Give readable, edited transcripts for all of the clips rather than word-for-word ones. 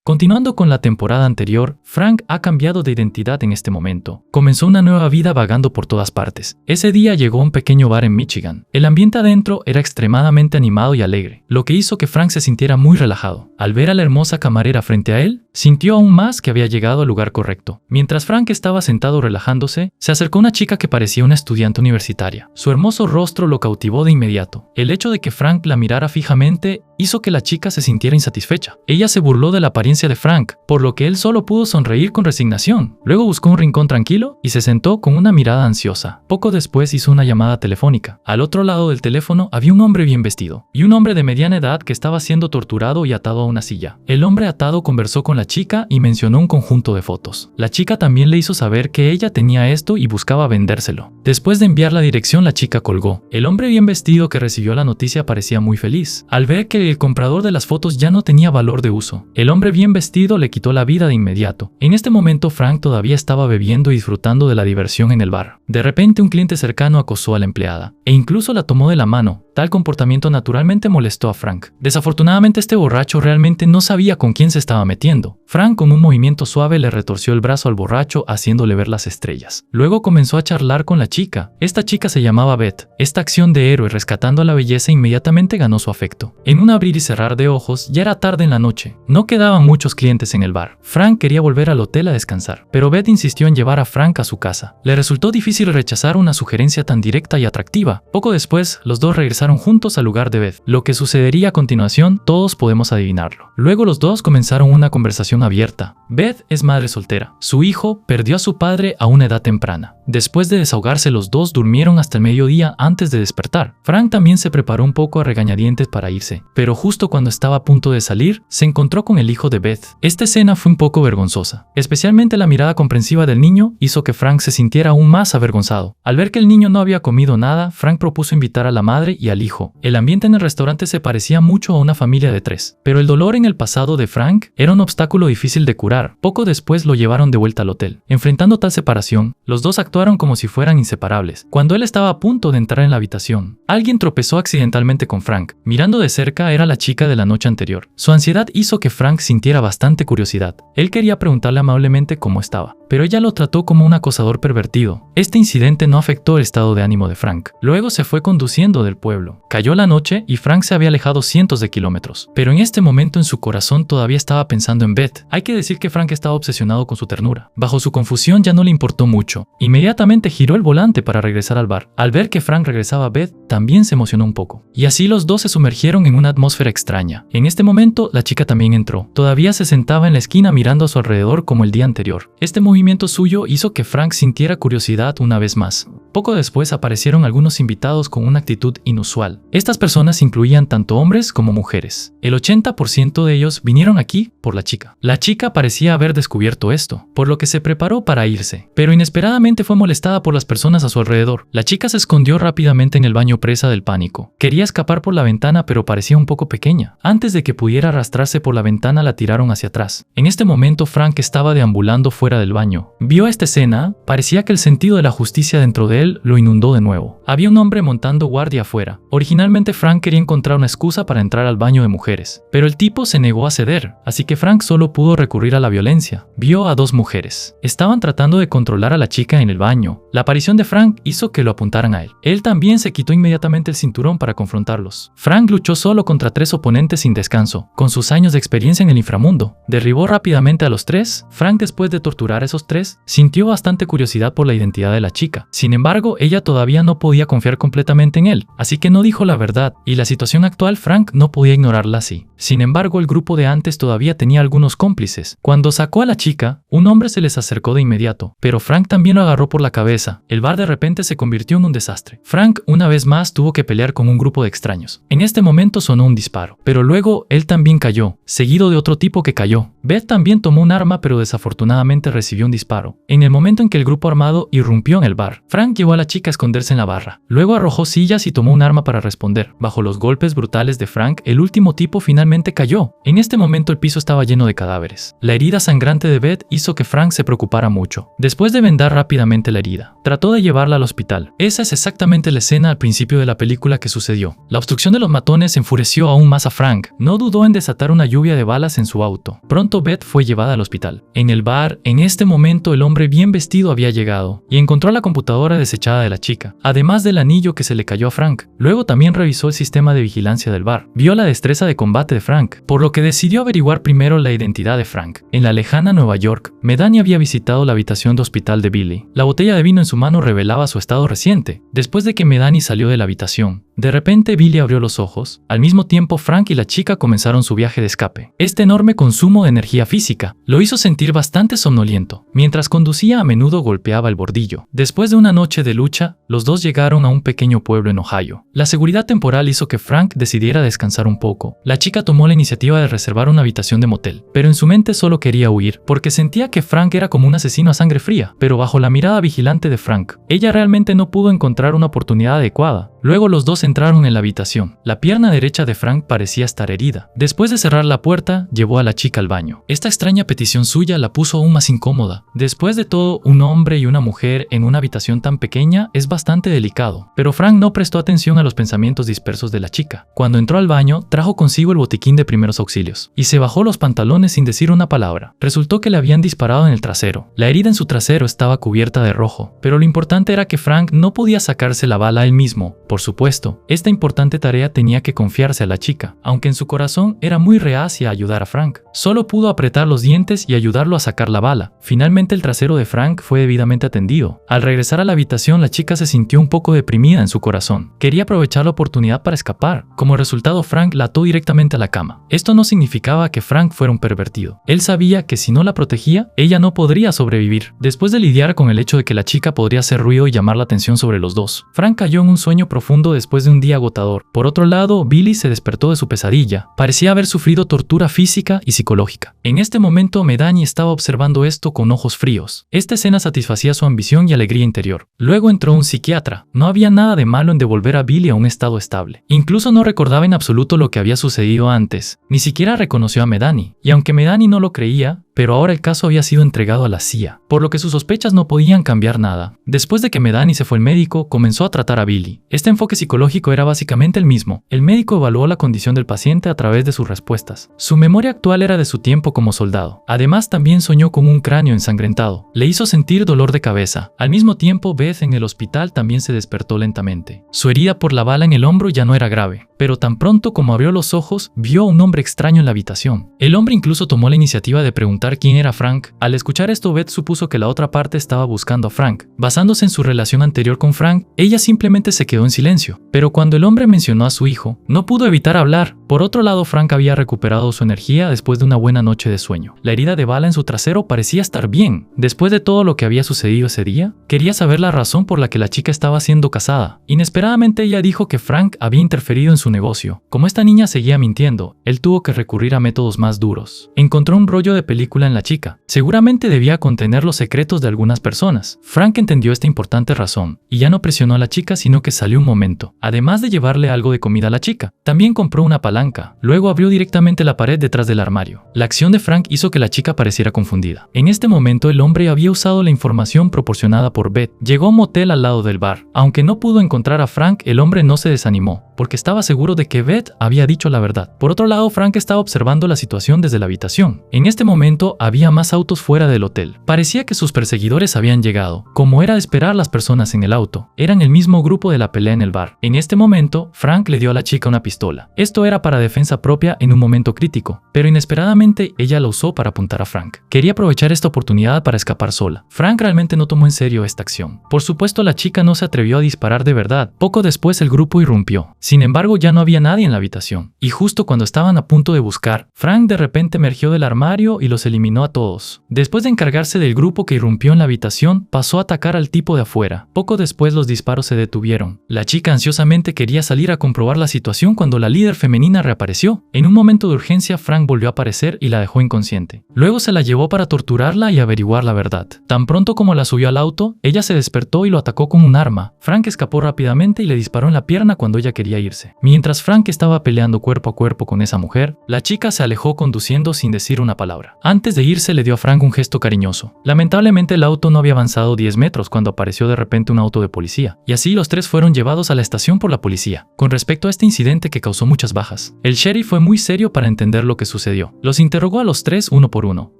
Continuando con la temporada anterior, Frank ha cambiado de identidad en este momento. Comenzó una nueva vida vagando por todas partes. Ese día llegó a un pequeño bar en Michigan. El ambiente adentro era extremadamente animado y alegre, lo que hizo que Frank se sintiera muy relajado. Al ver a la hermosa camarera frente a él, sintió aún más que había llegado al lugar correcto. Mientras Frank estaba sentado relajándose, se acercó una chica que parecía una estudiante universitaria. Su hermoso rostro lo cautivó de inmediato. El hecho de que Frank la mirara fijamente hizo que la chica se sintiera insatisfecha. Ella se burló de la apariencia de Frank, por lo que él solo pudo sonreír con resignación. Luego buscó un rincón tranquilo y se sentó con una mirada ansiosa. Poco después hizo una llamada telefónica. Al otro lado del teléfono había un hombre bien vestido y un hombre de mediana edad que estaba siendo torturado y atado a una silla. El hombre atado conversó con la chica y mencionó un conjunto de fotos. La chica también le hizo saber que ella tenía esto y buscaba vendérselo. Después de enviar la dirección, la chica colgó. El hombre bien vestido que recibió la noticia parecía muy feliz al ver que el comprador de las fotos ya no tenía valor de uso. El hombre bien vestido le quitó la vida de inmediato. En este momento Frank todavía estaba bebiendo y disfrutando de la diversión en el bar. De repente un cliente cercano acosó a la empleada e incluso la tomó de la mano. Tal comportamiento naturalmente molestó a Frank. Desafortunadamente este borracho realmente no sabía con quién se estaba metiendo. Frank con un movimiento suave le retorció el brazo al borracho haciéndole ver las estrellas. Luego comenzó a charlar con la chica. Esta chica se llamaba Beth. Esta acción de héroe rescatando a la belleza inmediatamente ganó su afecto. En un abrir y cerrar de ojos ya era tarde en la noche. No quedaban muchos clientes en el bar. Frank quería volver al hotel a descansar, pero Beth insistió en llevar a Frank a su casa. Le resultó difícil rechazar una sugerencia tan directa y atractiva. Poco después, los dos regresaron juntos al lugar de Beth. Lo que sucedería a continuación, todos podemos adivinarlo. Luego los dos comenzaron una conversación abierta. Beth es madre soltera. Su hijo perdió a su padre a una edad temprana. Después de desahogarse, los dos durmieron hasta el mediodía antes de despertar. Frank también se preparó un poco a regañadientes para irse, pero justo cuando estaba a punto de salir, se encontró con el hijo de Beth. Esta escena fue un poco vergonzosa. Especialmente la mirada comprensiva del niño hizo que Frank se sintiera aún más avergonzado. Al ver que el niño no había comido nada, Frank propuso invitar a la madre y al hijo. El ambiente en el restaurante se parecía mucho a una familia de tres, pero el dolor en el pasado de Frank era un obstáculo difícil de curar. Poco después lo llevaron de vuelta al hotel. Enfrentando tal separación, los dos actuaron como si fueran inseparables. Cuando él estaba a punto de entrar en la habitación, alguien tropezó accidentalmente con Frank. Mirando de cerca era la chica de la noche anterior. Su ansiedad hizo que Frank sintiera bastante curiosidad. Él quería preguntarle amablemente cómo estaba, pero ella lo trató como un acosador pervertido. Este incidente no afectó el estado de ánimo de Frank. Luego se fue conduciendo del pueblo. Cayó la noche y Frank se había alejado cientos de kilómetros. Pero en este momento en su corazón todavía estaba pensando en Beth. Hay que decir que Frank estaba obsesionado con su ternura. Bajo su confusión ya no le importó mucho. Inmediatamente giró el volante para regresar al bar. Al ver que Frank regresaba, Beth también se emocionó un poco. Y así los dos se sumergieron en una atmósfera extraña. En este momento la chica también entró. Todavía se sentaba en la esquina mirando a su alrededor como el día anterior. Este movimiento suyo hizo que Frank sintiera curiosidad una vez más. Poco después aparecieron algunos invitados con una actitud inusual. Estas personas incluían tanto hombres como mujeres. El 80% de ellos vinieron aquí por la chica. La chica parecía haber descubierto esto, por lo que se preparó para irse, pero inesperadamente fue molestada por las personas a su alrededor. La chica se escondió rápidamente en el baño presa del pánico. Quería escapar por la ventana, pero parecía un poco pequeña. Antes de que pudiera arrastrarse por la ventana, la tiraron hacia atrás. En este momento Frank estaba deambulando fuera del baño. Vio esta escena, parecía que el sentido de la justicia dentro de él lo inundó de nuevo. Había un hombre montando guardia afuera. Originalmente Frank quería encontrar una excusa para entrar al baño de mujeres, pero el tipo se negó a ceder, así que Frank solo pudo recurrir a la violencia. Vio a dos mujeres. Estaban tratando de controlar a la chica en el baño. La aparición de Frank hizo que lo apuntaran a él. Él también se quitó inmediatamente el cinturón para confrontarlos. Frank luchó solo contra 3 oponentes sin descanso, con sus años de experiencia en el inframundo. Derribó rápidamente a los 3. Frank, después de torturar a esos 3, sintió bastante curiosidad por la identidad de la chica. Sin embargo, ella todavía no podía confiar completamente en él, así que no dijo la verdad, y la situación actual Frank no podía ignorarla así. Sin embargo, el grupo de antes todavía tenía algunos cómplices. Cuando sacó a la chica, un hombre se les acercó de inmediato, pero Frank también lo agarró por la cabeza. El bar de repente se convirtió en un desastre. Frank una vez más tuvo que pelear con un grupo de extraños. En este momento sonó un disparo, pero luego él también cayó, seguido de otro tipo que cayó. Beth también tomó un arma, pero desafortunadamente recibió un disparo. En el momento en que el grupo armado irrumpió en el bar, Frank llevó a la chica a esconderse en la barra. Luego arrojó sillas y tomó un arma para responder. Bajo los golpes brutales de Frank, el último tipo finalmente cayó. En este momento el piso estaba lleno de cadáveres. La herida sangrante de Beth hizo que Frank se preocupara mucho. Después de vendar rápidamente la herida, trató de llevarla al hospital. Esa es exactamente la escena al principio de la película que sucedió. La obstrucción de los matones enfureció aún más a Frank. No dudó en desatar una lluvia de balas en su auto. Pronto Beth fue llevada al hospital. En el bar, en este momento el hombre bien vestido había llegado y encontró la computadora desechada de la chica, además del anillo que se le cayó a Frank. Luego también revisó el sistema de vigilancia del bar. Vio la destreza de combate de Frank, por lo que decidió averiguar primero la identidad de Frank. En la lejana Nueva York, Medani había visitado la habitación de hospital de Billy. La botella de vino en su mano revelaba su estado reciente. Después de que Medani salió de la habitación, de repente Billy abrió los ojos. Al mismo tiempo, Frank y la chica comenzaron su viaje de escape. Este enorme consumo de energía física lo hizo sentir bastante somnoliento. Mientras conducía, a menudo golpeaba el bordillo. Después de una noche de lucha, los dos llegaron a un pequeño pueblo en Ohio. La seguridad temporal hizo que Frank decidiera descansar un poco. La chica tomó la iniciativa de reservar una habitación de motel, pero en su mente solo quería huir, porque sentía que Frank era como un asesino a sangre fría. Pero bajo la mirada vigilante de Frank, ella realmente no pudo encontrar una oportunidad adecuada. Luego los dos entraron en la habitación. La pierna derecha de Frank parecía estar herida. Después de cerrar la puerta, llevó a la chica al baño. Esta extraña petición suya la puso aún más incómoda. Después de todo, un hombre y una mujer en una habitación tan pequeña es bastante delicado. Pero Frank no prestó atención a los pensamientos dispersos de la chica. Cuando entró al baño, trajo consigo el botiquín de primeros auxilios y se bajó los pantalones sin decir una palabra. Resultó que le habían disparado en el trasero. La herida en su trasero estaba cubierta de rojo, pero lo importante era que Frank no podía sacarse la bala él mismo. Por supuesto, esta importante tarea tenía que confiarse a la chica, aunque en su corazón era muy reacia a ayudar a Frank. Solo pudo apretar los dientes y ayudarlo a sacar la bala. Finalmente el trasero de Frank fue debidamente atendido. Al regresar a la habitación, la chica se sintió un poco deprimida en su corazón. Quería aprovechar la oportunidad para escapar. Como resultado, Frank la ató directamente a la cama. Esto no significaba que Frank fuera un pervertido. Él sabía que si no la protegía, ella no podría sobrevivir. Después de lidiar con el hecho de que la chica podría hacer ruido y llamar la atención sobre los dos, Frank cayó en un sueño profundo después de un día agotador. Por otro lado, Billy se despertó de su pesadilla. Parecía haber sufrido tortura física y psicológica. En este momento, Medani estaba observando esto con ojos fríos. Esta escena satisfacía su ambición y alegría interior. Luego entró un psiquiatra. No había nada de malo en devolver a Billy a un estado estable. Incluso no recordaba en absoluto lo que había sucedido antes. Ni siquiera reconoció a Medani. Y aunque Medani no lo creía, pero ahora el caso había sido entregado a la CIA, por lo que sus sospechas no podían cambiar nada. Después de que Medani se fue al médico, comenzó a tratar a Billy. Este enfoque psicológico era básicamente el mismo. El médico evaluó la condición del paciente a través de sus respuestas. Su memoria actual era de su tiempo como soldado. Además, también soñó con un cráneo ensangrentado. Le hizo sentir dolor de cabeza. Al mismo tiempo, Beth en el hospital también se despertó lentamente. Su herida por la bala en el hombro ya no era grave, pero tan pronto como abrió los ojos, vio a un hombre extraño en la habitación. El hombre incluso tomó la iniciativa de preguntar quién era Frank. Al escuchar esto, Beth supuso que la otra parte estaba buscando a Frank. Basándose en su relación anterior con Frank, ella simplemente se quedó en silencio. Pero cuando el hombre mencionó a su hijo, no pudo evitar hablar. Por otro lado, Frank había recuperado su energía después de una buena noche de sueño. La herida de bala en su trasero parecía estar bien. Después de todo lo que había sucedido ese día, quería saber la razón por la que la chica estaba siendo casada. Inesperadamente ella dijo que Frank había interferido en su negocio. Como esta niña seguía mintiendo, él tuvo que recurrir a métodos más duros. Encontró un rollo de película en la chica. Seguramente debía contener los secretos de algunas personas. Frank entendió esta importante razón y ya no presionó a la chica, sino que salió un momento. Además de llevarle algo de comida a la chica, también compró una palanca. Luego abrió directamente la pared detrás del armario. La acción de Frank hizo que la chica pareciera confundida. En este momento el hombre había usado la información proporcionada por Beth. Llegó a un motel al lado del bar. Aunque no pudo encontrar a Frank, el hombre no se desanimó, porque estaba seguro de que Beth había dicho la verdad. Por otro lado, Frank estaba observando la situación desde la habitación. En este momento había más autos fuera del hotel. Parecía que sus perseguidores habían llegado. Como era de esperar, las personas en el auto eran el mismo grupo de la pelea en el bar. En este momento, Frank le dio a la chica una pistola. Esto era para defensa propia en un momento crítico, pero inesperadamente ella la usó para apuntar a Frank. Quería aprovechar esta oportunidad para escapar sola. Frank realmente no tomó en serio esta acción. Por supuesto, la chica no se atrevió a disparar de verdad. Poco después el grupo irrumpió. Sin embargo, ya no había nadie en la habitación. Y justo cuando estaban a punto de buscar, Frank de repente emergió del armario y los eliminó a todos. Después de encargarse del grupo que irrumpió en la habitación, pasó a atacar al tipo de afuera. Poco después los disparos se detuvieron. La chica ansiosamente quería salir a comprobar la situación cuando la líder femenina reapareció. En un momento de urgencia, Frank volvió a aparecer y la dejó inconsciente. Luego se la llevó para torturarla y averiguar la verdad. Tan pronto como la subió al auto, ella se despertó y lo atacó con un arma. Frank escapó rápidamente y le disparó en la pierna cuando ella quería irse. Mientras Frank estaba peleando cuerpo a cuerpo con esa mujer, la chica se alejó conduciendo sin decir una palabra. Antes de irse le dio a Frank un gesto cariñoso. Lamentablemente el auto no había avanzado 10 metros cuando apareció de repente un auto de policía, y así los tres fueron llevados a la estación por la policía. Con respecto a este incidente que causó muchas bajas, el sheriff fue muy serio para entender lo que sucedió. Los interrogó a los tres uno por uno,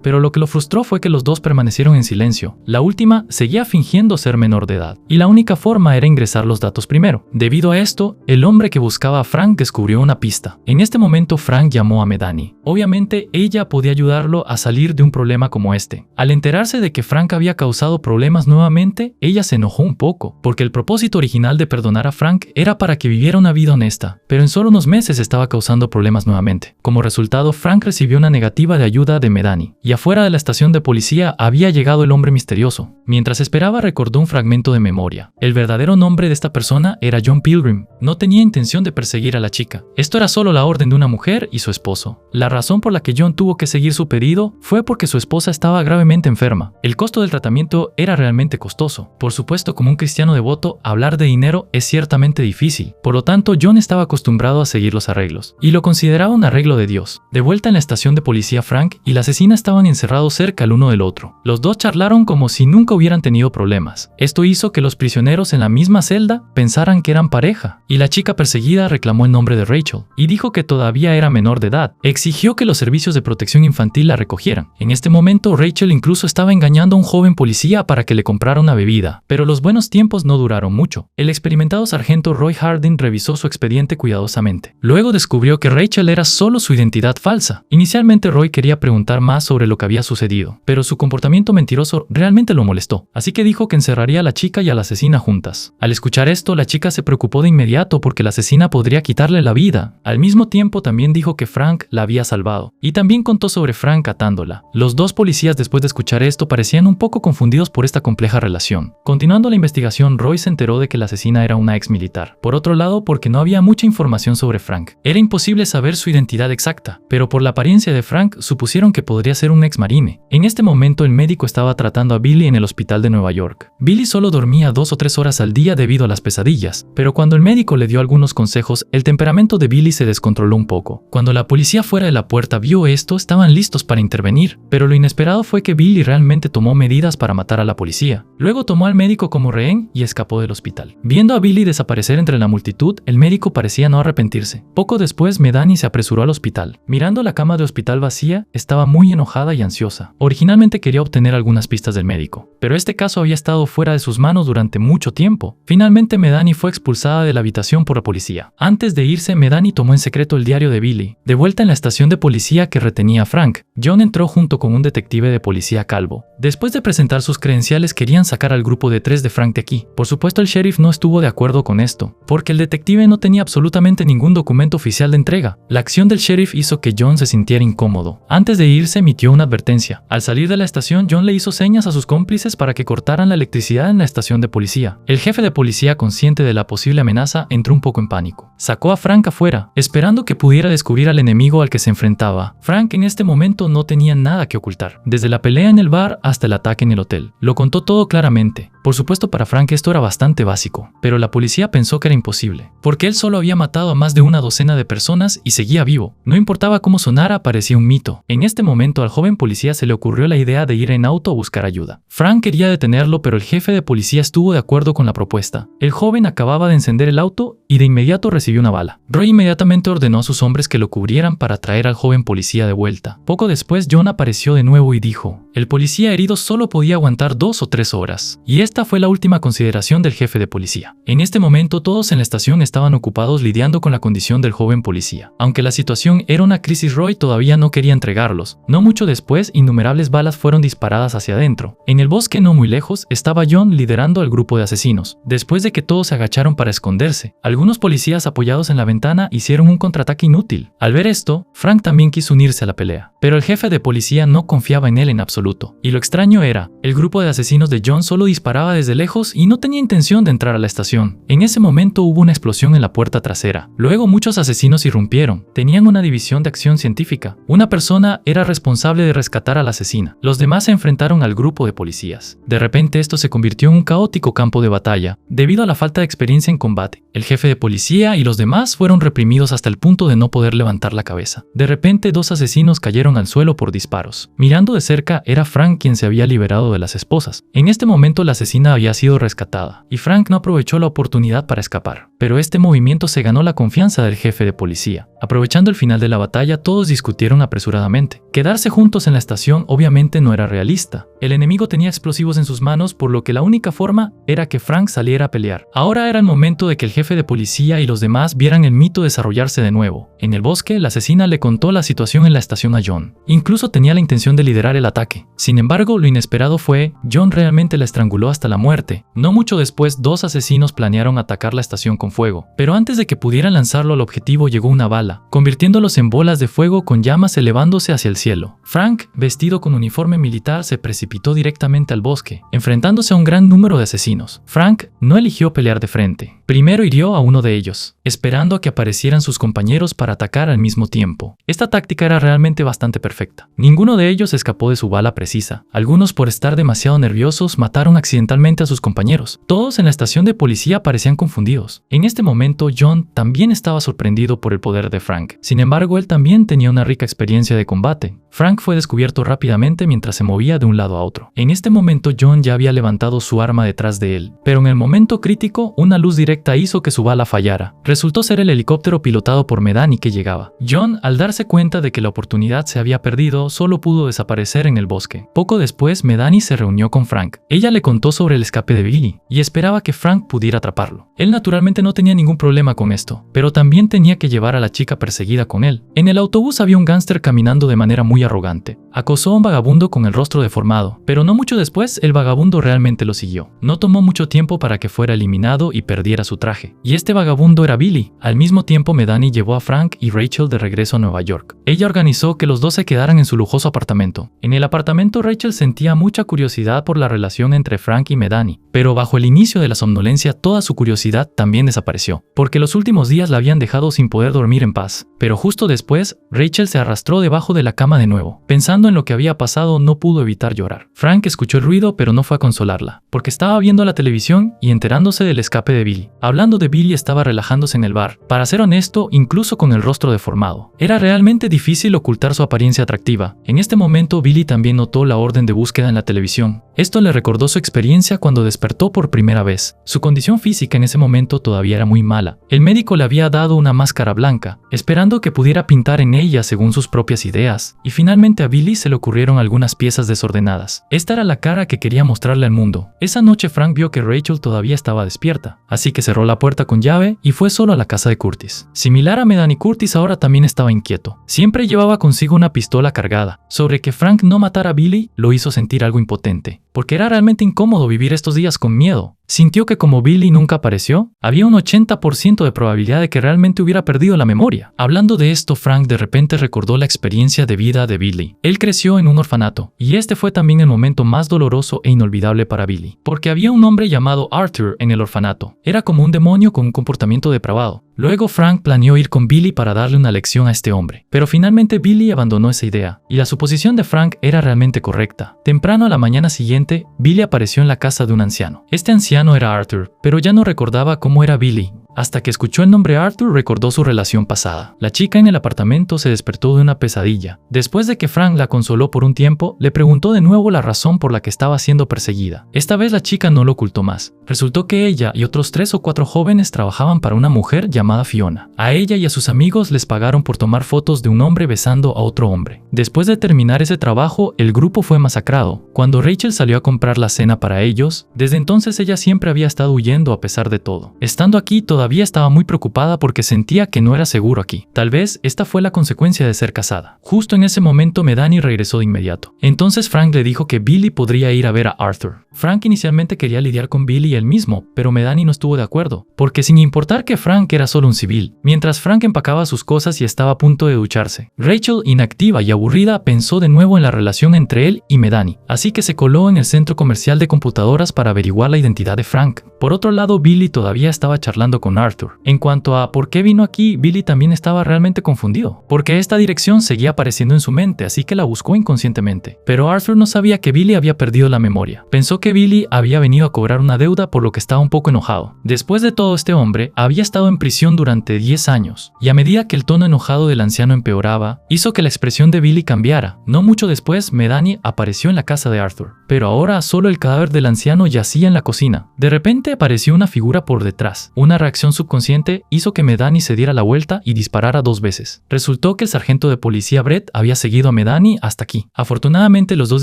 pero lo que lo frustró fue que los dos permanecieron en silencio. La última seguía fingiendo ser menor de edad, y la única forma era ingresar los datos primero. Debido a esto, el hombre que buscaba a Frank descubrió una pista. En este momento Frank llamó a Medani. Obviamente ella podía ayudarlo a salir de un problema como este. Al enterarse de que Frank había causado problemas nuevamente, ella se enojó un poco, porque el propósito original de perdonar a Frank era para que viviera una vida honesta, pero en solo unos meses estaba causando problemas nuevamente. Como resultado, Frank recibió una negativa de ayuda de Medani, y afuera de la estación de policía había llegado el hombre misterioso. Mientras esperaba, recordó un fragmento de memoria. El verdadero nombre de esta persona era John Pilgrim. No tenía intención de perseguir a la chica. Esto era solo la orden de una mujer y su esposo. La razón por la que John tuvo que seguir su pedido fue porque su esposa estaba gravemente enferma. El costo del tratamiento era realmente costoso. Por supuesto, como un cristiano devoto, hablar de dinero es ciertamente difícil. Por lo tanto, John estaba acostumbrado a seguir los arreglos, y lo consideraba un arreglo de Dios. De vuelta en la estación de policía, Frank y la asesina estaban encerrados cerca el uno del otro. Los dos charlaron como si nunca hubieran tenido problemas. Esto hizo que los prisioneros en la misma celda pensaran que eran pareja, y la chica perseguida reclamó el nombre de Rachel, y dijo que todavía era menor de edad. Exigió que los servicios de protección infantil la recogieran. En este momento, Rachel incluso estaba engañando a un joven policía para que le comprara una bebida, pero los buenos tiempos no duraron mucho. El experimentado sargento Roy Harding revisó su expediente cuidadosamente. Luego descubrió que Rachel era solo su identidad falsa. Inicialmente Roy quería preguntar más sobre lo que había sucedido, pero su comportamiento mentiroso realmente lo molestó, así que dijo que encerraría a la chica y a la asesina juntas. Al escuchar esto, la chica se preocupó de inmediato porque la asesina podría quitarle la vida. Al mismo tiempo también dijo que Frank la había salvado, y también contó sobre Frank atándola. Los dos policías, después de escuchar esto, parecían un poco confundidos por esta compleja relación. Continuando la investigación, Roy se enteró de que la asesina era una ex militar. Por otro lado, porque no había mucha información sobre Frank, era imposible saber su identidad exacta, pero por la apariencia de Frank supusieron que podría ser un ex marine. En este momento el médico estaba tratando a Billy en el hospital de Nueva York. Billy solo dormía 2 o 3 horas al día debido a las pesadillas, pero cuando el médico le dio algunos consejos, el temperamento de Billy se descontroló un poco. Cuando la policía fuera de la puerta vio esto, estaban listos para intervenir, pero lo inesperado fue que Billy realmente tomó medidas para matar a la policía. Luego tomó al médico como rehén y escapó del hospital. Viendo a Billy desaparecer entre la multitud, el médico parecía no arrepentirse. Poco después, Medani se apresuró al hospital. Mirando la cama de hospital vacía, estaba muy enojada y ansiosa. Originalmente quería obtener algunas pistas del médico, pero este caso había estado fuera de sus manos durante mucho tiempo. Finalmente, Medani fue expulsada de la habitación por la policía. Antes de irse, Medani tomó en secreto el diario de Billy. De vuelta en la estación de policía que retenía a Frank, John entró junto con un detective de policía calvo. Después de presentar sus credenciales, querían sacar al grupo de 3 de Frank de aquí. Por supuesto, el sheriff no estuvo de acuerdo con esto, porque el detective no tenía absolutamente ningún documento oficial de entrega. La acción del sheriff hizo que John se sintiera incómodo. Antes de irse, emitió una advertencia. Al salir de la estación, John le hizo señas a sus cómplices para que cortaran la electricidad en la estación de policía. El jefe de policía, consciente de la posible amenaza, entró un poco en pánico. Sacó a Frank afuera, esperando que pudiera descubrir al enemigo al que se enfrentaba. Frank en este momento no tenía nada que ocultar, desde la pelea en el bar hasta el ataque en el hotel. Lo contó todo claramente. Por supuesto, para Frank esto era bastante básico, pero la policía pensó que era imposible, porque él solo había matado a más de una docena de personas y seguía vivo. No importaba cómo sonara, parecía un mito. En este momento al joven policía se le ocurrió la idea de ir en auto a buscar ayuda. Frank quería detenerlo, pero el jefe de policía estuvo de acuerdo con la propuesta. El joven acababa de encender el auto y de inmediato recibió una bala. Roy inmediatamente ordenó a sus hombres que lo cubrieran para traer al joven policía de vuelta. Poco después, John apareció de nuevo y dijo: el policía herido solo podía aguantar 2 o 3 horas. Y esta fue la última consideración del jefe de policía. En este momento todos en la estación estaban ocupados lidiando con la condición del joven policía. Aunque la situación era una crisis, Roy todavía no quería entregarlos. No mucho después, innumerables balas fueron disparadas hacia adentro. En el bosque no muy lejos estaba John liderando al grupo de asesinos. Después de que todos se agacharon para esconderse, algunos policías apoyados en la ventana hicieron un contraataque inútil. Al ver esto, Frank también quiso unirse a la pelea, pero el jefe de policía no confiaba en él en absoluto. Y lo extraño era, el grupo de asesinos de John solo disparaba miraba desde lejos y no tenía intención de entrar a la estación. En ese momento hubo una explosión en la puerta trasera. Luego muchos asesinos irrumpieron. Tenían una división de acción científica. Una persona era responsable de rescatar a la asesina. Los demás se enfrentaron al grupo de policías. De repente esto se convirtió en un caótico campo de batalla, debido a la falta de experiencia en combate. El jefe de policía y los demás fueron reprimidos hasta el punto de no poder levantar la cabeza. De repente 2 asesinos cayeron al suelo por disparos. Mirando de cerca era Frank quien se había liberado de las esposas. En este momento la asesina había sido rescatada, y Frank no aprovechó la oportunidad para escapar. Pero este movimiento se ganó la confianza del jefe de policía. Aprovechando el final de la batalla, todos discutieron apresuradamente. Quedarse juntos en la estación obviamente no era realista. El enemigo tenía explosivos en sus manos, por lo que la única forma era que Frank saliera a pelear. Ahora era el momento de que el jefe de policía y los demás vieran el mito desarrollarse de nuevo. En el bosque, la asesina le contó la situación en la estación a John. Incluso tenía la intención de liderar el ataque. Sin embargo, lo inesperado fue, John realmente la estranguló hasta la muerte. No mucho después, 2 asesinos planearon atacar la estación con fuego. Pero antes de que pudieran lanzarlo al objetivo llegó una bala, convirtiéndolos en bolas de fuego con llamas elevándose hacia el cielo. Frank, vestido con uniforme militar, se precipitó directamente al bosque, enfrentándose a un gran número de asesinos. Frank no eligió pelear de frente. Primero hirió a uno de ellos, esperando a que aparecieran sus compañeros para atacar al mismo tiempo. Esta táctica era realmente bastante perfecta. Ninguno de ellos escapó de su bala precisa. Algunos, por estar demasiado nerviosos, mataron accidentalmente a sus compañeros. Todos en la estación de policía parecían confundidos. En este momento, John también estaba sorprendido por el poder de Frank. Sin embargo, él también tenía una rica experiencia de combate. Frank fue descubierto rápidamente mientras se movía de un lado a otro. En este momento, John ya había levantado su arma detrás de él, pero en el momento crítico, una luz directa hizo que su bala fallara. Resultó ser el helicóptero pilotado por Medani que llegaba. John, al darse cuenta de que la oportunidad se había perdido, solo pudo desaparecer en el bosque. Poco después, Medani se reunió con Frank. Ella le contó sobre el escape de Billy y esperaba que Frank pudiera atraparlo. Él naturalmente no tenía ningún problema con esto, pero también tenía que llevar a la chica perseguida con él. En el autobús había un gángster caminando de manera muy arrogante. Acosó a un vagabundo con el rostro deformado, pero no mucho después el vagabundo realmente lo siguió. No tomó mucho tiempo para que fuera eliminado y perdiera su traje. Y este vagabundo era Billy. Al mismo tiempo, Medani llevó a Frank y Rachel de regreso a Nueva York. Ella organizó que los dos se quedaran en su lujoso apartamento. En el apartamento, Rachel sentía mucha curiosidad por la relación entre Frank y Medani, pero bajo el inicio de la somnolencia toda su curiosidad también desapareció, porque los últimos días la habían dejado sin poder dormir en paz. Pero justo después, Rachel se arrastró debajo de la cama de nuevo. Pensando en lo que había pasado, no pudo evitar llorar. Frank escuchó el ruido, pero no fue a consolarla, porque estaba viendo la televisión y enterándose del escape de Billy. Hablando de Billy, estaba relajándose en el bar. Para ser honesto, incluso con el rostro deformado. Era realmente difícil ocultar su apariencia atractiva. En este momento, Billy también notó la orden de búsqueda en la televisión. Esto le recordó su experiencia cuando despertó por primera vez. Su condición física en ese momento todavía era muy mala. El médico le había dado una máscara blanca, esperando que pudiera pintar en ella según sus propias ideas. Y finalmente a Billy se le ocurrieron algunas piezas desordenadas. Esta era la cara que quería mostrarle al mundo. Esa noche Frank vio que Rachel todavía estaba despierta, así que cerró la puerta con llave y fue solo a la casa de Curtis. Similar a Medani, Curtis ahora también estaba inquieto. Siempre llevaba consigo una pistola cargada. Sobre que Frank no matara a Billy lo hizo sentir algo impotente, porque era realmente incómodo vivir estos días con miedo. Sintió que como Billy nunca apareció, había un 80% de probabilidad de que realmente hubiera perdido la memoria. Hablando de esto, Frank de repente recordó la experiencia de vida de Billy. Él creció en un orfanato, y este fue también el momento más doloroso e inolvidable para Billy, porque había un hombre llamado Arthur en el orfanato. Era como un demonio con un comportamiento depravado. Luego Frank planeó ir con Billy para darle una lección a este hombre, pero finalmente Billy abandonó esa idea, y la suposición de Frank era realmente correcta. Temprano a la mañana siguiente, Billy apareció en la casa de un anciano. Este anciano era Arthur, pero ya no recordaba cómo era Billy. Hasta que escuchó el nombre Arthur, recordó su relación pasada. La chica en el apartamento se despertó de una pesadilla. Después de que Frank la consoló por un tiempo, le preguntó de nuevo la razón por la que estaba siendo perseguida. Esta vez la chica no lo ocultó más. Resultó que ella y otros 3 o 4 jóvenes trabajaban para una mujer llamada Fiona. A ella y a sus amigos les pagaron por tomar fotos de un hombre besando a otro hombre. Después de terminar ese trabajo, el grupo fue masacrado. Cuando Rachel salió a comprar la cena para ellos, desde entonces ella siempre había estado huyendo a pesar de todo. Estando aquí, todavía todavía estaba muy preocupada porque sentía que no era seguro aquí. Tal vez esta fue la consecuencia de ser casada. Justo en ese momento Medani regresó de inmediato. Entonces Frank le dijo que Billy podría ir a ver a Arthur. Frank inicialmente quería lidiar con Billy él mismo, pero Medani no estuvo de acuerdo, porque sin importar que Frank era solo un civil, mientras Frank empacaba sus cosas y estaba a punto de ducharse, Rachel, inactiva y aburrida, pensó de nuevo en la relación entre él y Medani, así que se coló en el centro comercial de computadoras para averiguar la identidad de Frank. Por otro lado, Billy todavía estaba charlando con Arthur. En cuanto a por qué vino aquí, Billy también estaba realmente confundido, porque esta dirección seguía apareciendo en su mente, así que la buscó inconscientemente. Pero Arthur no sabía que Billy había perdido la memoria. Pensó que Billy había venido a cobrar una deuda, por lo que estaba un poco enojado. Después de todo, este hombre había estado en prisión durante 10 años, y a medida que el tono enojado del anciano empeoraba, hizo que la expresión de Billy cambiara. No mucho después, Medani apareció en la casa de Arthur, pero ahora solo el cadáver del anciano yacía en la cocina. De repente apareció una figura por detrás. Una reacción subconsciente hizo que Medani se diera la vuelta y disparara 2 veces. Resultó que el sargento de policía Brett había seguido a Medani hasta aquí. Afortunadamente, los 2